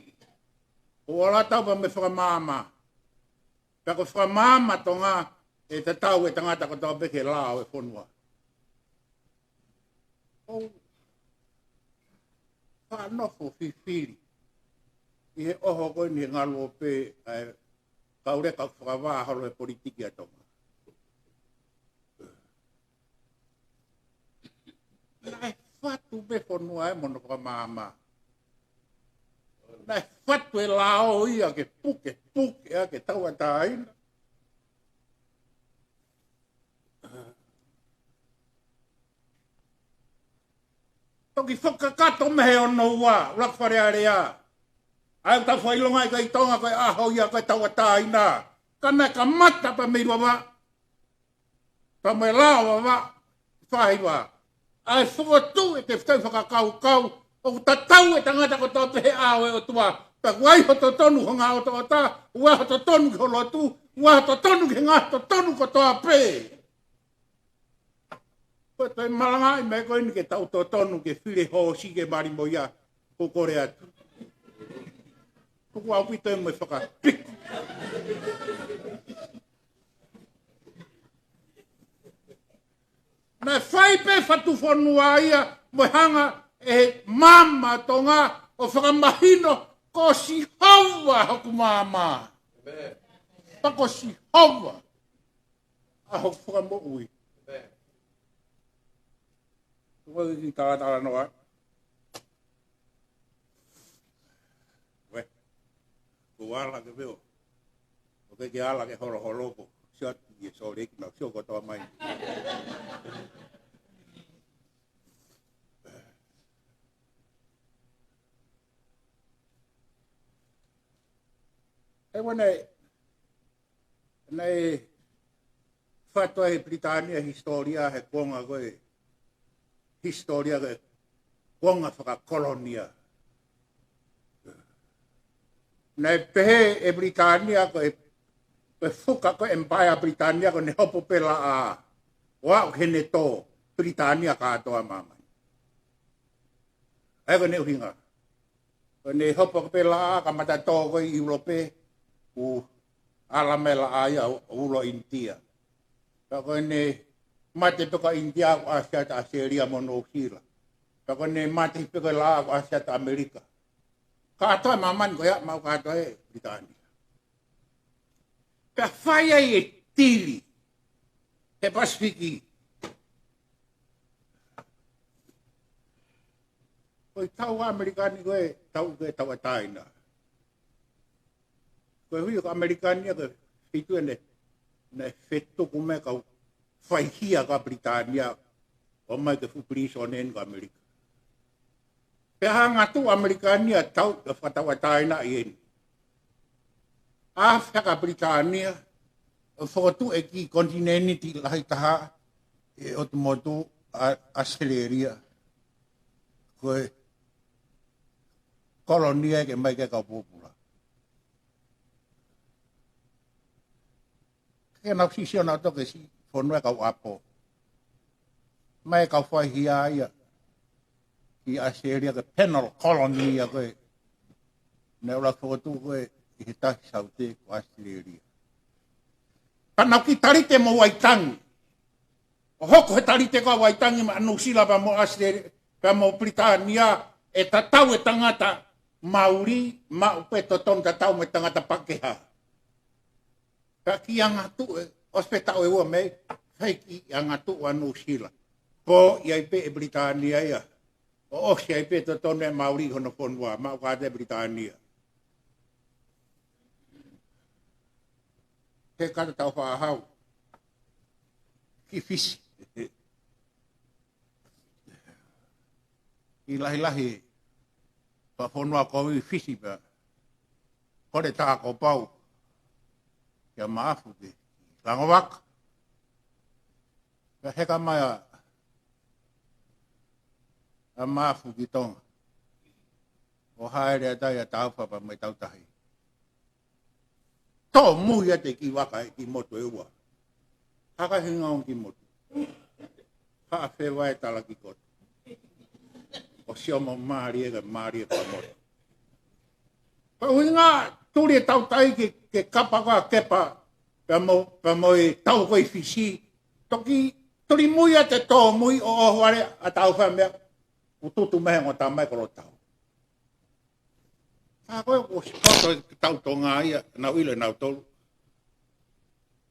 o ala tau pa me whakamama. Pako whakamama tonga e te tau e tangata ko tau peke lao e whonua. O, whanofo whiwhiri. I he oho koe ni ngalo o pe, kaureka whakawā haro e politiki a tonga. Nai whatu me whonua e mono whakamama. Nai whatu e lao ia ke puke a ke tau ataina. Toki whakakato mehe o no wā, rakwhare area. Ai ta whailonga i kai tonga kai aho ia kai tawata ina. Kana ka mata pa mei wawa. Pa mei lao wawa. Whai wā. Ai whakatu e te whtai whakakau kau. O tatau e tangata ko tō pehe awe o tua. Pa wai ho to tonu ho ngā o tō ta. Ua ho to tonu ki holo tu. Ua ho to tonu ki ngā to tonu ko tō pe. Ko te malanga i me koe ni ke tau tō tonu ke whire ho si ke mari mo ia. Ko kore atu. Ko au pito e mo whakapiku. Me whai pe whatu whanua ia. Mo hanga e mama tonga o whakamahino ko si hawa haku mama. Pako si hawa. Aho whakamo ui. Tuwa ki tātara noa. We. Ko ala ke veo. O ke ala ke horo holopo. Siat i e sore ki na sio kotoa mai. E wane, nei whatua he Britania historia he konga koe, historia koe konga whakakolonia. Nei pehe e Britania koe whuka koe Empire Britania koe ne hopo pela a wao hene tō Britania kātoa mamai. E koe ne uhinga. Koe ne hopo pela a ka mata tō koe i Europe u alamela aya ulo India. Kako ne mate peka India ko Asia ta Australia mono sila. Kako ne mate peka la ko Asia ta Amerika. Kato maman ko ya mau kato e Britania. Ka faya e tili. He Pasifiki. Koi tau Amerikani ko e tau ke tau ataina. Koe hui o Amerikania ke whitu ne whetu kume kau whaihia ka Britania o mai ke whuprisa o nen ka Amerika. Peha ngatu Amerikania tau ke whatawataina i eni. Awhia ka Britania whotu e ki kontinenti lahi taha e o te motu Australia. Koe kolonia ke mai ke kau pupula. Ke nau sisio nau toke si whanua kau apo. Mai kau whaihia ia ki Australia ke penal colony ia koe. Ne ula whotu koe i he tahi saute ko Australia. Panau ki tarite mo waitangi. O hoko he tarite ko waitangi ma anu sila pa mo Australia, pa mo Britania e tatau e tangata Maori ma upe toton tatau me tangata Pakeha. Ka ki angatu e, ospetau e ua mei, hei ki angatu wa New Zealand. Po iai pe e Britania ia. O osi ai pe toton e Maori hono whanua, ma ukate Britania. He kata tau whaahau. Ki fisi. Ki lahi lahi. Pa whanua kowi fisi pa. Kore tā ko pau. Kia maafu te langawaka. Ka heka mai a maafu ki tonga. O haere a tai a tauwhapa mai tautahi. Tō mui a te ki waka e ki moto e ua. Haka hinga on ki moto. Haa whewa e tala ki koto. O siomo maari e ka maari e ka moto. Pa hinga turi e tautai ke kapa koa kepa pa mo e tau koe fisi. Toki turi mui a te tō mui o ohuare a tau whamea. O tutu mehe ngō tā mai koro tau. Ka koe o sikoto e tau tonga ia, nau ile nau tolu.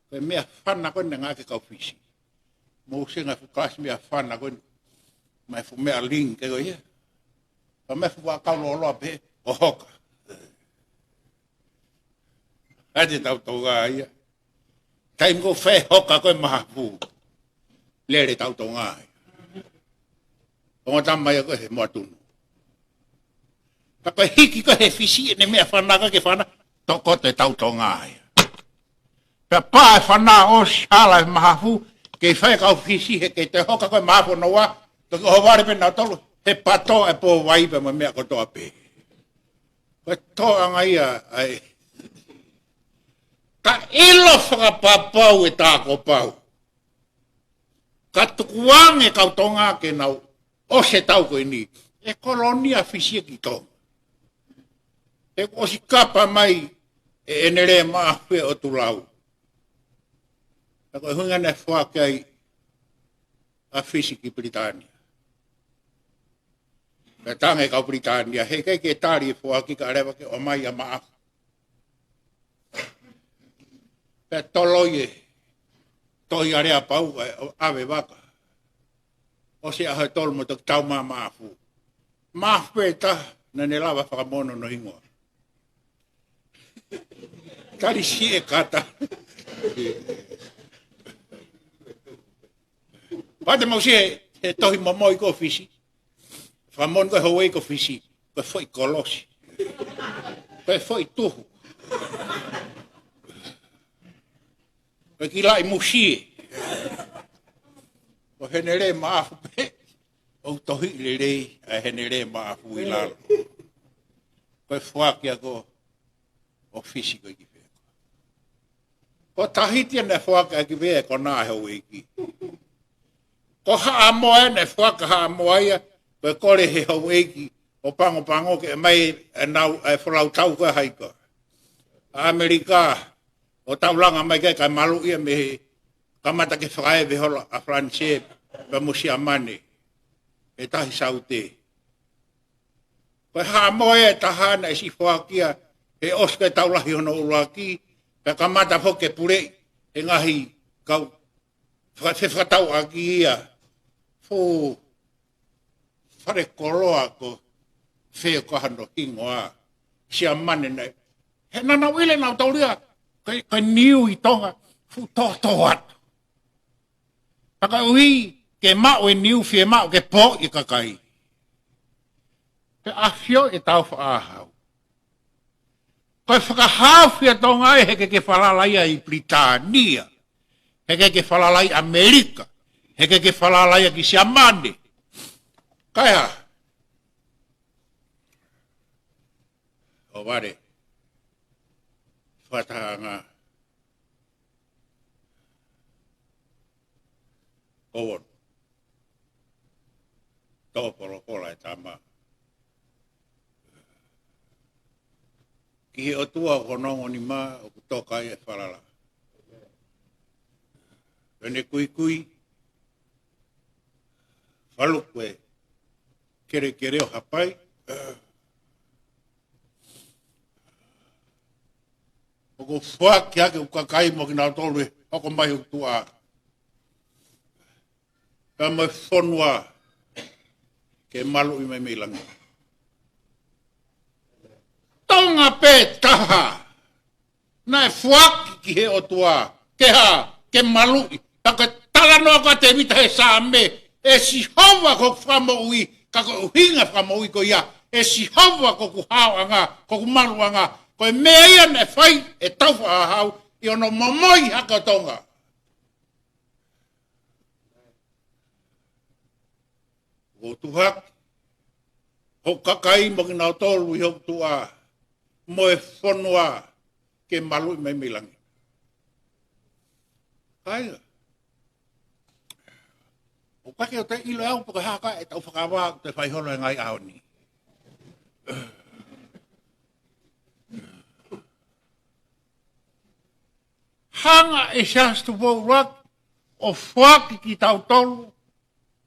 Koe mea whana koe ne ngā ke kau fisi. Mo singa fukasi mea whana koe mai fu mea ling ke koe ia. Pa mea fu wakau lo loa pe o hoka. Ate tau tonga ia. Taim ko whē hoka koe maha fu. Lere tau tonga ia. O tamai ko he mo tunu. Ta ko hiki ko he fisi ne me whanaka ke whana. Toko te tau tonga ai. Pe pa whana o shala e mahafu. Ke whai kau fisi he ke te hoka koe mahafu noa. Toki o ware pe na tolu. He pato e po waipa ma mea kotoa pe. Koe toa ia ai. Ka ilo whakapapau e tāko pau. Ka tukuange kau tonga ke nau. O se tau koe ni. E kolonia fisia ki tonga. E o si kapa mai e enere maafue o tulau. E koe hunga ne whakai a fisi ki Britania. Ka tange kau Britania, he kei ke tāri e whaki ka rewa ke o mai a maafu. Ka toloie, toi area pau ave waka. O se ahoi tolmo tok tau maafu. Maafu e ta, na ne lawa whakamono no hingoa. Kari si e kata. Pate mau si e tohi mamoi ko fisi. Whamon koe hauei ko fisi, koe foi kolosi, koe foi tuhu, koe ki lai musie, koe henere maafu pe, o tohi lirei a henere maafu i lalo, koe whakia ko o fisi koe ki whea. Ko tahitia ne whakia ki whea ko nā hauei ki. Ko haa moa ne whaka haa moa ia, koe kore he hau eiki o pango ke mai e nau e whalau tau koe haika. Amerika o taulanga mai kai malu ia me he kamata ke whakae ve hola a Franse pa musi amane e tahi saute. Koe haa moe e tahana e si whakia he oske taulahi hono ulaki pe kamata hoke purei e ngahi kau whakatau aki ia fu whare koroa ko whea kohano hingoa. Sia mane nei. He nana wile nau tauria. Kai niu i tonga. Fu tohto atu. Taka ui ke mao e niu whie mao ke po i kakai. Pe ahio e tau whaahau. Kai whakahau whia tonga e heke ke whalalaia i Britania. Heke ke whalalai Amerika. Heke ke whalalaia ki sia mane. Kaya, o ware, whatahanga, kowon, tōporo kola e tama. Ki he o tua konongo ni ma, o kutokai e whalala. Pene kui, whalukwe, kere o hapai. Oko whaki ake ukakai mo ki nā tolu oko mai utua. Ka mai whonua ke malu i mai milangi. Tonga pe taha. Nai whaki ki he o tua. Ke ha, ke malu i. Taka tala noa ka te vita he saa me. E si hawa ko whamo ui. Kako uhinga whamoi ko ia, e si hawa ko ku hao anga, ko ku malu anga, ko e mea ia ne whai e tauwha a hau, i ono mamoi haka tonga. O tuhak, ho kakai mo ki nao tolu i hok tua, mo e whanua ke malu i mai milangi. Kaya. O kake o te ilo au paka haka e tau whakawa te whaiholo e ngai ao ni. Hanga e shastu wau rak o whaki ki tau tolu.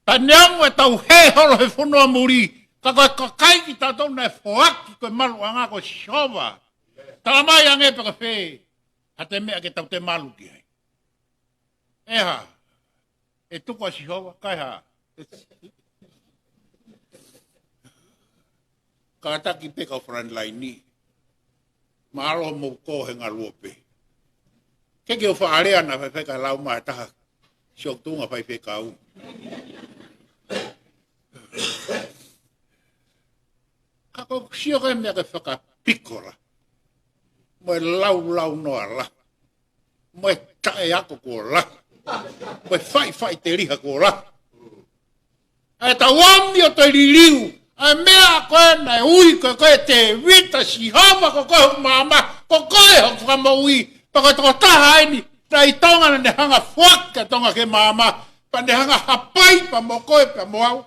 Ta neamu e tau he holo he whunua muri. Kako e kakai ki tau tolu na e whaki koe malu anga ko showa. Tala mai ange paka whee. Ha te mea ke tau te malu ki hai. Eha. E tuko a Sihova, kai ha. Ka taki peka o frontline ni. Maalo mo ko he ngā luope. Keke o whaarea na whaiwheka lau maa taha. Siok tunga whaiwheka au. Ako sio ke mea ke whakapikola. Moe lau noa la. Moe tae ako ko la. Moe whai te riha ko la. Ai ta wami o te ririu. Ai mea koe na ui koe te vita si hama ko koe mama. Ko koe ho whamaui. Paka toko taha ini. Na i tonga na ne hanga whaka tonga ke mama. Pa ne hanga hapai pa mo koe pa mo au.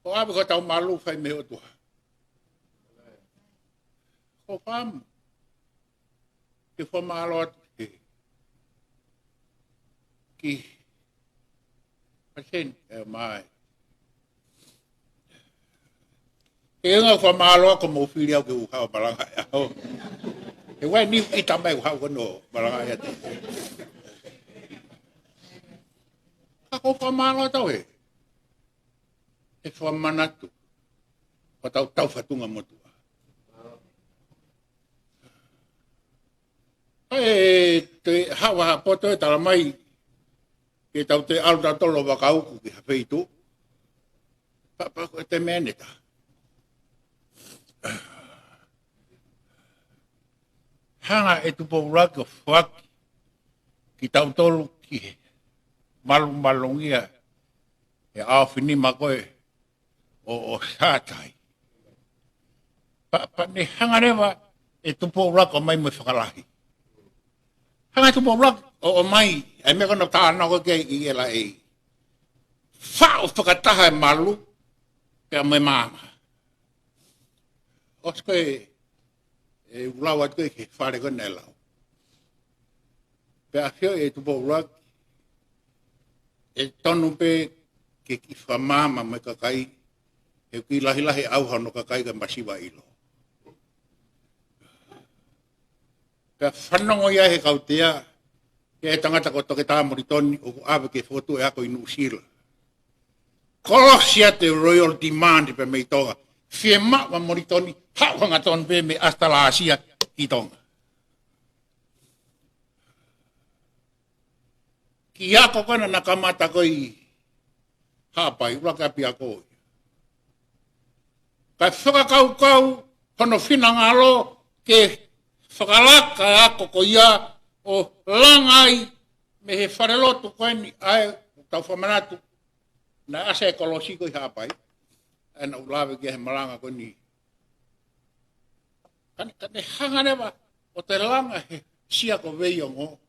O abe ko tau malu whai me o tua. Ko whamu. Ke whamalo atu ke. Ki. Pasen, e mai. E nga whamalo ako mo whiri au ke uhau balanga e au. E wai ni i tamai uhau kono balanga e te. Kako whamalo tau e. E whamanatu. O tau whatunga motua. E te hawa poto e tala mai ke tau te alta tolo wakauku ki hawheitu. Papa ko te meneta. Hanga e tupo uraki o whaki ki tau tolu ki malungia e awhini makoe o sātai. Papa ne hanga rewa e tupo uraki o mai mo whakalahi. Hanga tupo uraki o mai e me kono tāna ko kei i e la e. Whao whakataha e malu pe a me mama. Osko e ulau atu e ke whare ko ne lau. Pe a whio e tupo uraki e tonu pe ke ki whamama me kakai e ki lahi auha no kakai ka masiwa ilo. Pe whanongo ia he kautea ke e tangata ko toke tāmori toni o awe ke whotu e ako i Nusila. Kolosia te royal demand pe mei tonga. Fie mawa mori toni hawanga ton pe me hasta la Asia i tonga. Ki ako kona nakamata koi hapai, uraka pia koi. Kai whakakau hono whinangalo ke whakalaka ako ko ia o langai me he wharelotu koe ni ai tau whamanatu na ase ekolosi koi hapai. Ana ulawe ke he malanga koe ni. Kane hangarewa o te langa he sia ko veiongo.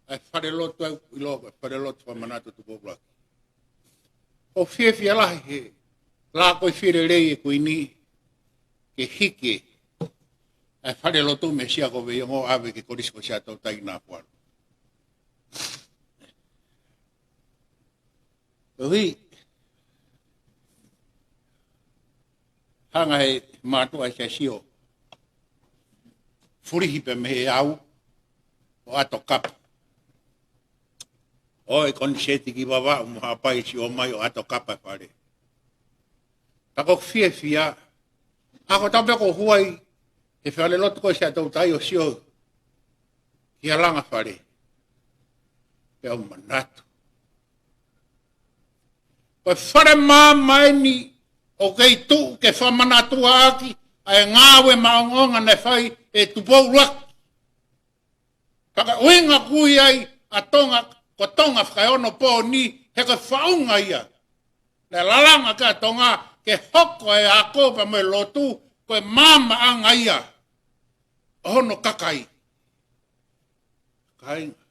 Ai wharelotu au ilogo, wharelotu whamanatu tu poblaki. O whiewhia lahi he la koe whire rei e koe ni ke hike ai wharelotu me sia ko veiongo awe ke korisko sia tau tai nā puaru. Ui, hanga he mātua sia sio. Furihi pe me he au o ato kapa. O e konseti ki wawa o muha pai si o mai o ato kapa whare. Tako whiewhia, ako tape ko huai e whare lotu ko sia tau tai o sio ki a langa whare. Pe au manatu. Ko whare mai ni o kei tu ke whamanatu aki ai ngāwe maongonga ne whai e tupou laki. Kaka uinga kui ai a tonga ko tonga whakaono pō ni he ka whaunga ia. Le lalanga ka tonga ke hoko e a kōpa me lotu koe mama anga ia. Hono kakai. Kainga.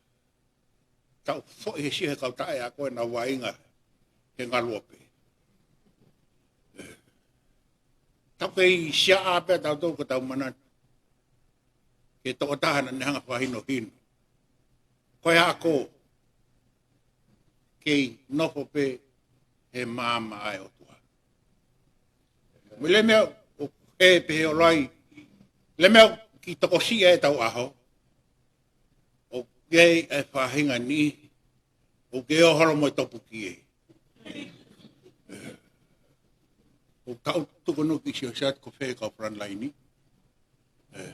Tau fo he si he kau tae a koe na wainga he ngaluope. Tau kei sia ape tau tau ko tau manat. Ke toko tahana ne hanga whahino hino. Koe ako kei nofo pe he mama ai o tua. Le mea o e pe o lai. Le mea ki toko si e tau aho. O kei e whahinga ni. O kei o horo mo topu ki e. O kau tuko no ki si o sat ko whee kau pran laini.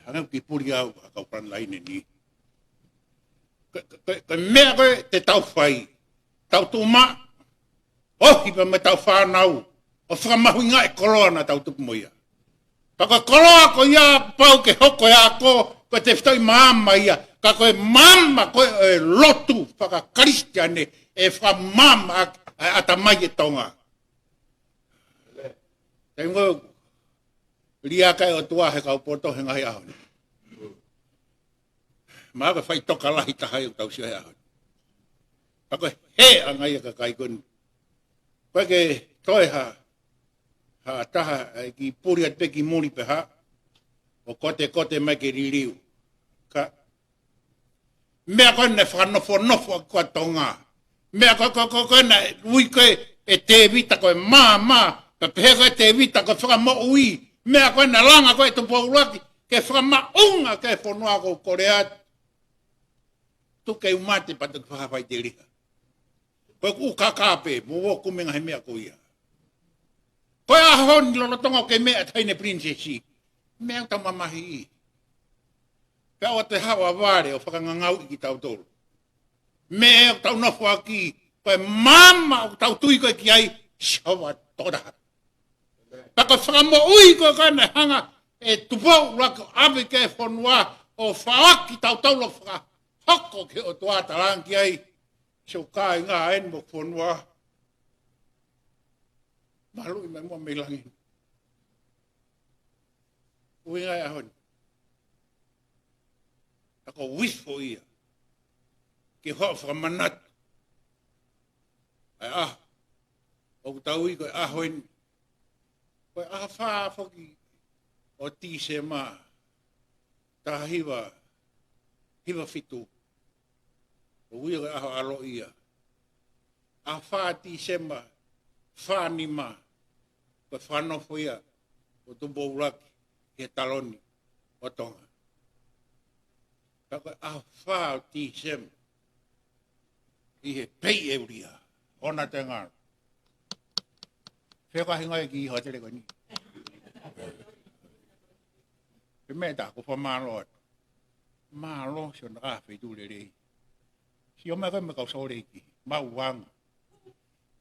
Hangau ki puri au kau pran laini ni. Ka mea koe te tau whai. Tau tu ma. Ohi pa me tau whanau. o whakamahuinga e koloa na tau tupu mo ia. Paka koloa ko ia pau ke hoko e ako, ko te whitoi mama ia, ka koe mama koe e lotu whaka Christiane e whamama ata mai e tonga. Kei ngō, lia kai o tua he kau poto he ngahi ahoni. Maa ka whai toka lahi tahai o tau si he ahoni. Paka he a ngai ka kai kuni. Koe ke toi ha taha ki puri at peki muni pe ha, o kote mai ke ririu. Ka mea koe ne whanofo a kua tonga. Mea koe na ui koe e te vita koe maa, ka pehe koe te vita koe whakamo ui. Mea koe na langa koe tu pauraki, ke whakamaunga ke whanua ko koreat. Tu ke umate pata ku whakawhai te rika. Koe ku kakape, mo kumenga he mea ko ia. Koe ahon lolotonga ke mea taine princesi. Mea tau mamahi i. Pea o te hawa ware o whakangangau i ki tau tolu. Mea tau nofo aki. Koe mama o tau tui koe ki ai. Shawa tora. Paka whakamo ui koe kana hanga. E tupau lako abe ke whanua. O whaaki tau taulo whaka. Hoko ke o tuata rangi ai. So kai ngā en mo whanua. Malu i mai mua me langi. Ui ngai ahoni. Ako wifo ia. Ke hoa whakamanat. Ai o tau i koe ahoin. Koe whaa whoki. O ti se mā. Tā hiwa fitu. O ui koe aho alo ia. Whaa ti se mā. Whaa ni mā. Koe whanofo ia. O tumbo uraki. He taloni. O tonga. Koe whaa o ti se mā. I he pei euria. Ona te ngāra. Wheka hinga e ki iho tere koe ni. Pe mea tā, ko wha mālo atu. Mālo, si ona āwhai tūre rei. Si o mea koe me kau sore iki. Mau wanga.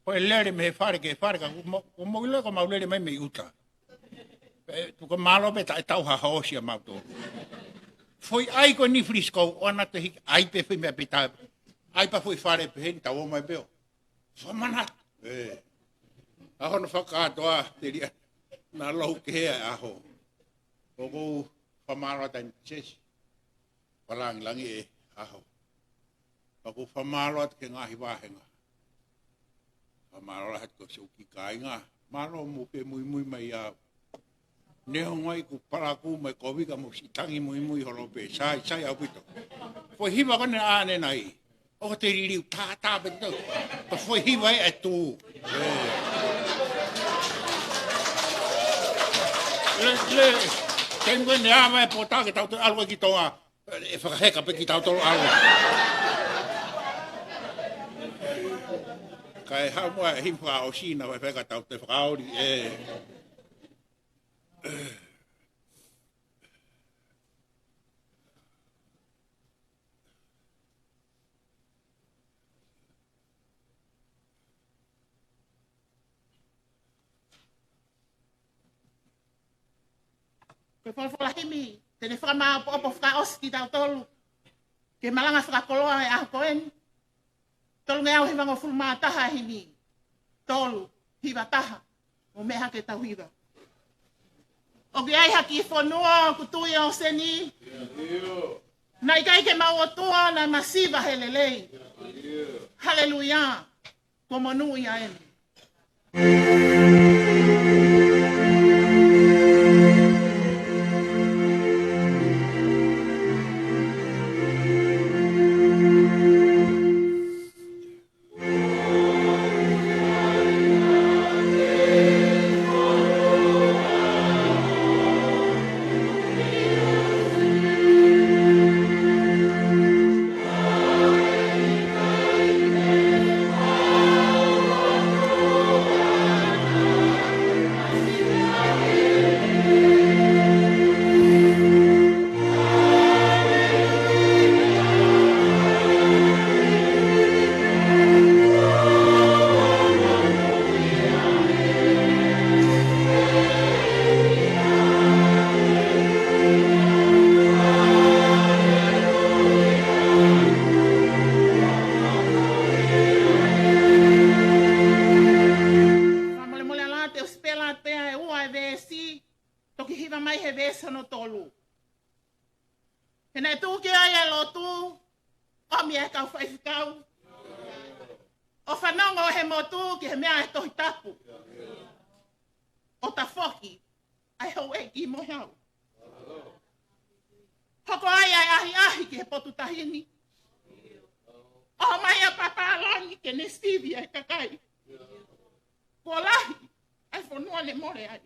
Koe lere me he whare ke whare ka. O moile ko mau lere mai me uta. Tuko mālo pe ta e tau ha haosia mau tō. Foi ai koe ni friskou. Ona te hiki. Ai pe whi mea pe tā. Ai pa foi whare pe heni tau o mai peo. Whamanat. Aho na whakatoa te ria. Nā lau ke hea aho. O kou whamaro tani chesi. Walangi langi e aho. O kou whamaro at ke ngahi wāhenga. Whamaro lahat ko se uki kai ngā. Maro mo pe mui mai au. Neho ngai ku paraku mai kovika mo sitangi mui holope. Sai au pito. Fo hiwa kone ane nai. O te ririu tā beto. Pa foi hiwa e tu. Le tengo ne ama e pota que tau algo ki tonga. E whakaheka pe ki tau tolo algo. Kai hau mua e himwha o sina vai wheka tau te whakaori. Ke whawhalahimi, tene whakamā opo whakaoski tau tolu. Ke malanga whakakoloa e aho koen. Tolu ngai au he wango fulmā taha himi. Tolu, hiwa taha. O meha ke tau hiwa. O ki ai haki whanua kutui o seni. Nai kai ke mau otua na masiva he lelei. Hallelujah. Ko monu ia eni. Hena tu ki ai e lotu, o mi e kau whaifikau. O whanongo he motu ki he mea e tohi tapu. O ta whoki, ai hau e ki mo hau. Hoko ai ai ahi ahi ki he potu tahini. O mai a papalani ke ne Stevie e kakai. Ko lahi, ai whanua le more ai.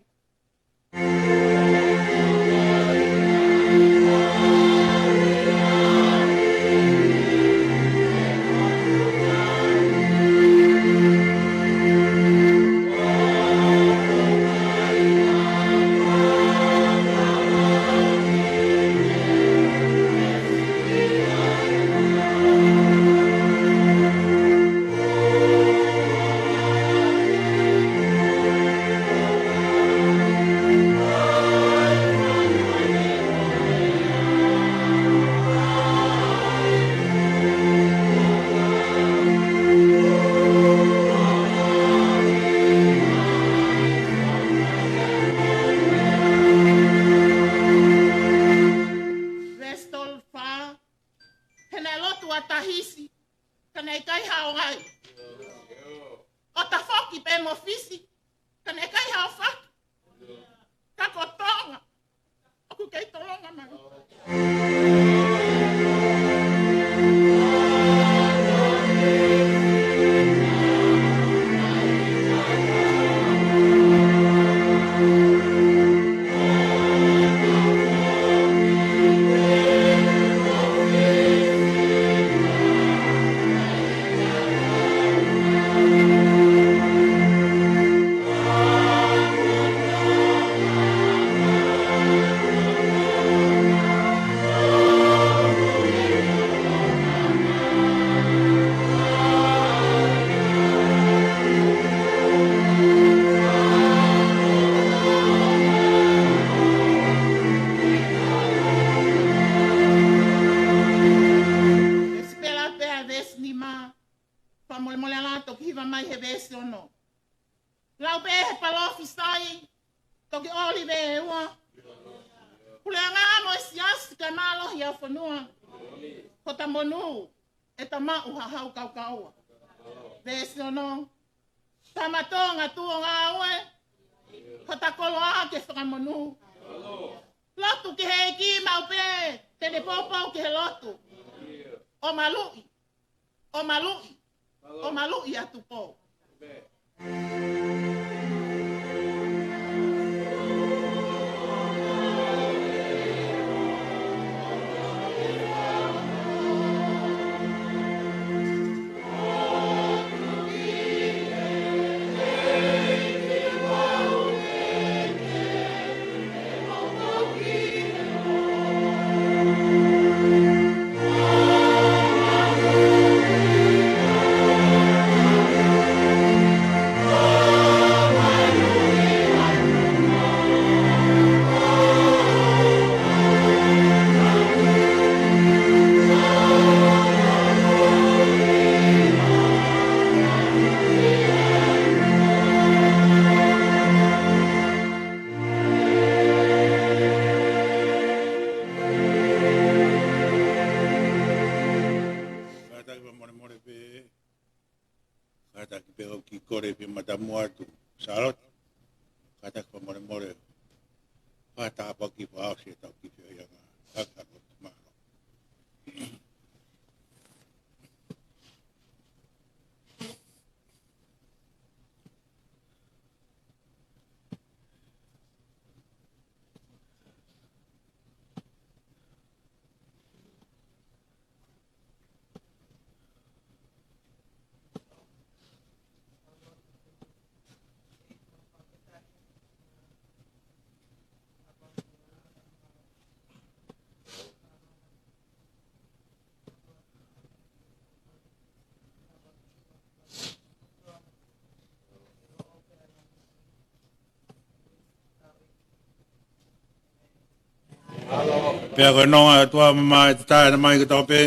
Pea koe nonga tua mai te tae na mai ki tau pe.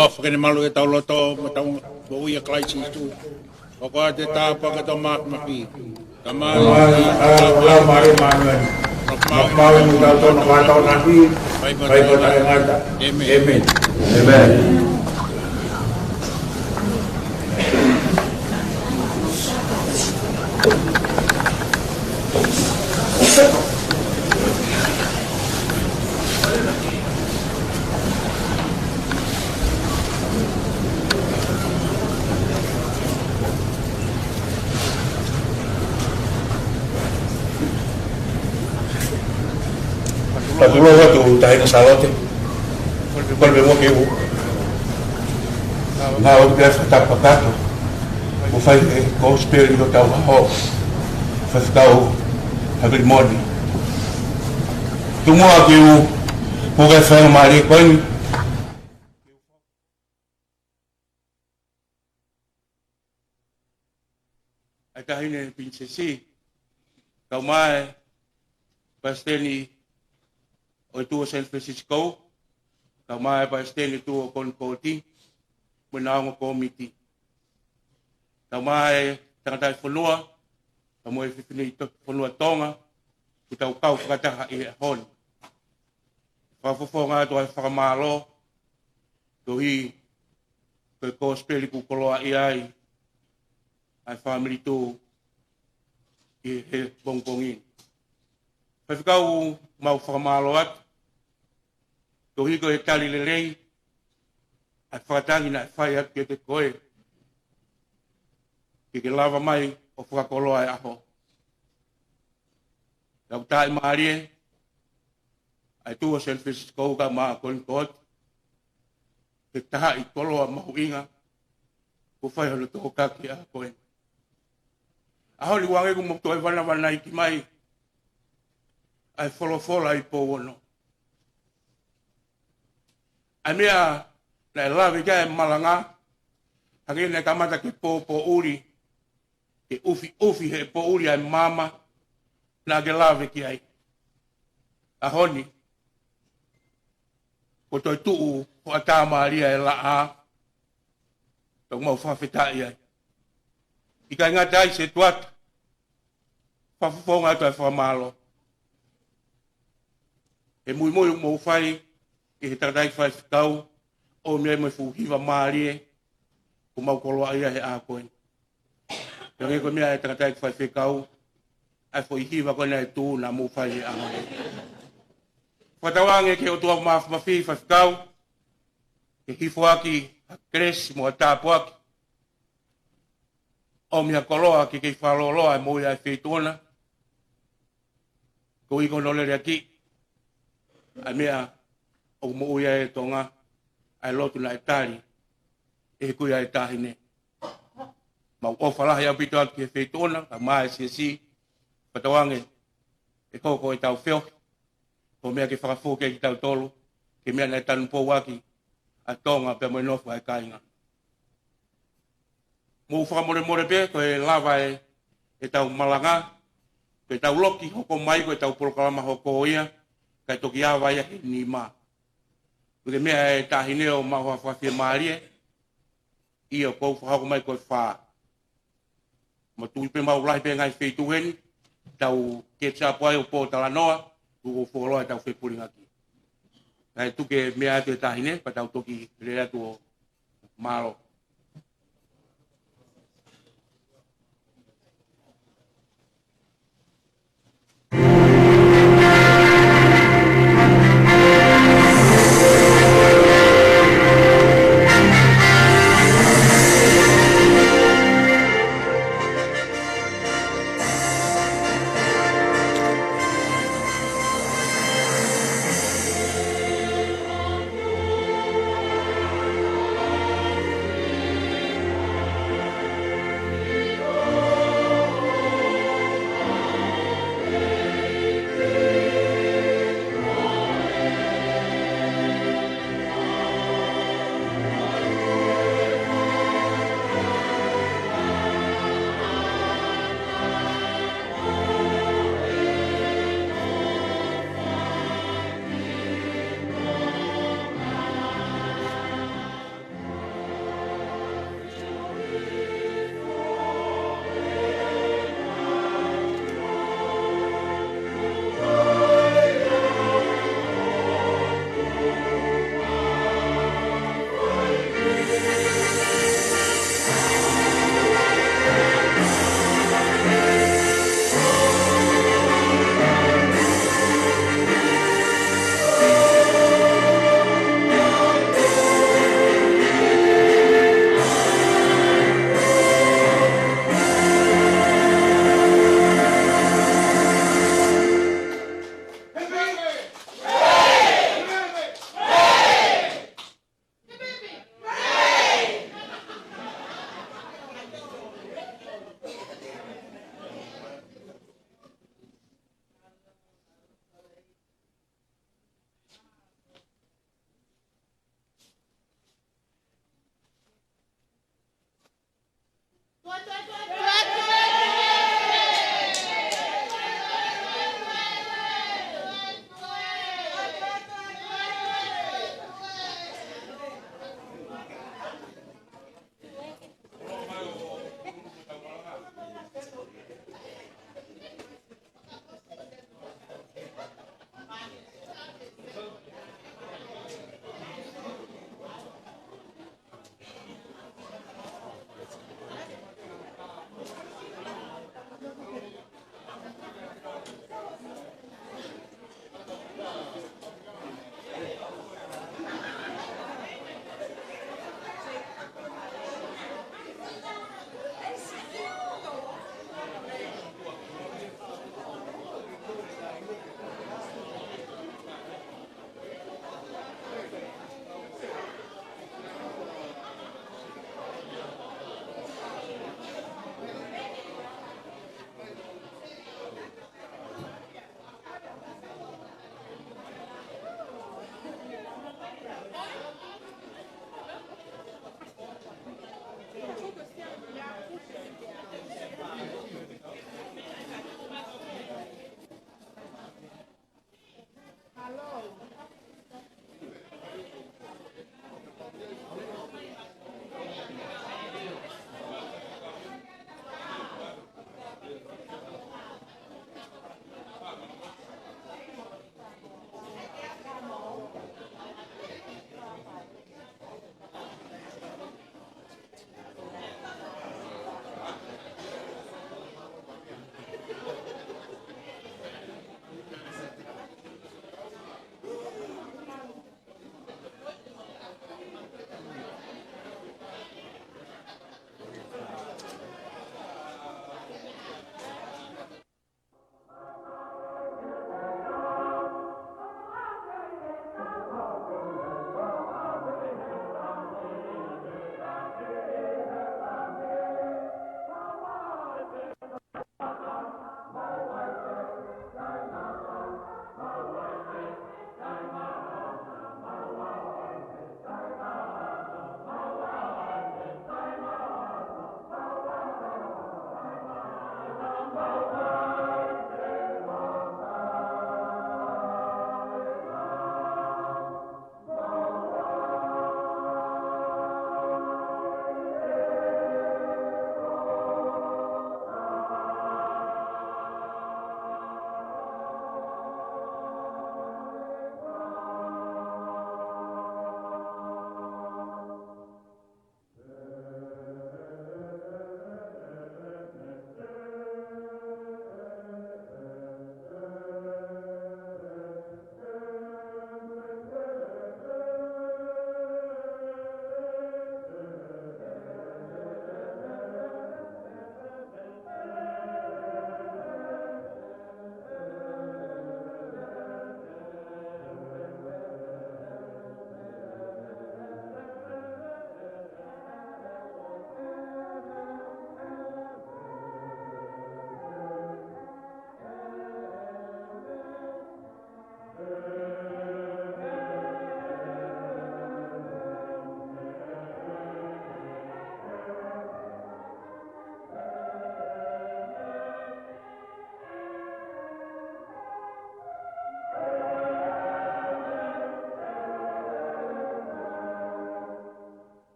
Off kene malu e tau loto, ma tau uia crisis tu. O koa te tāpa ka tau māk mapi. Ka mai, lau mare mare. Mau mudau tono kata nanti, baik kota yang ada. Amen. Amen. Patuloy watu tayo sa salote. Kolbe mo kiyo. Na o dia sa tapakato. O fai ko espírito tau ho. Faz tau habil modi. Tumo akiu ko ga fa mari ko ni. Ata hine prinsesi. Kau mai pasteni o tu San Francisco, ka mai pa stene tu o kon koti, muna ngo komiti. Ka mai tangata fonua, ka mo fifini to fonua tonga, kita kau kata e hon. Fa fo nga to fa malo, to hi ko speli ku koloa ai family tu e bongbongin. Pa kau mau fa malo at to higo e tali le rei a whakatangi na whai at ke te koe ke lava mai o whakakoloa e aho. Tau tai maarie ai tu o San Francisco ka maa konkot ke taha i koloa mahu inga ko whai holo toko kaki a koe. Aho li wange ku mokto e wana i ki mai ai wholofola i po wono. A mea na lawe kia e malanga, hake ne kamata ke po uri, ke ufi he po uri ai mama, na ke lawe ki ai. A honi, ko toi tuu o ata maaria e la a, tau mau whawhetai ai. I kai ngata ai se tuata, whawhonga toi whamalo. E mui mo whai, e he taratai whai whikau, o mea mai fuhiwa maarie, ko mau koloa ia he a koen. Te rei ko mea e taratai whai whikau, ai fuhiwa koen e tū na mo whai he a koen. Whatawange ke o tua mawhi whai whikau, ke hifo aki a kres mo a tāpu aki. O mea koloa ke kei whaloloa e mo ia e whetona, ko iko nolere aki, a mea o mo ia e tonga ai lotu na etari e kuia e tahine. Mau o whalahi au pito atu ki e whetona, ka maa e si patawange e koko e tau whio, ko mea ke whakafo ke ki tau tolu, ke mea nei tanu pou waki a tonga pe moi nofu ai kainga. Mo whakamore pe, ko e lava e tau malanga, ko e tau loki hoko mai, ko e tau polokalama hoko ia, kai toki awa ia ni ma. Kuke mea e tahine o maua whawhia maarie, i o kou whahako mai koe whaa. Ma tui pe mau lahi pe ngai wheituheni, tau ketsa poai o po talanoa, kuko wholoa tau whepuringaki. Kai tuke mea atu e tahine, pa tau toki rea tu o malo.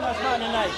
Mas mana nai?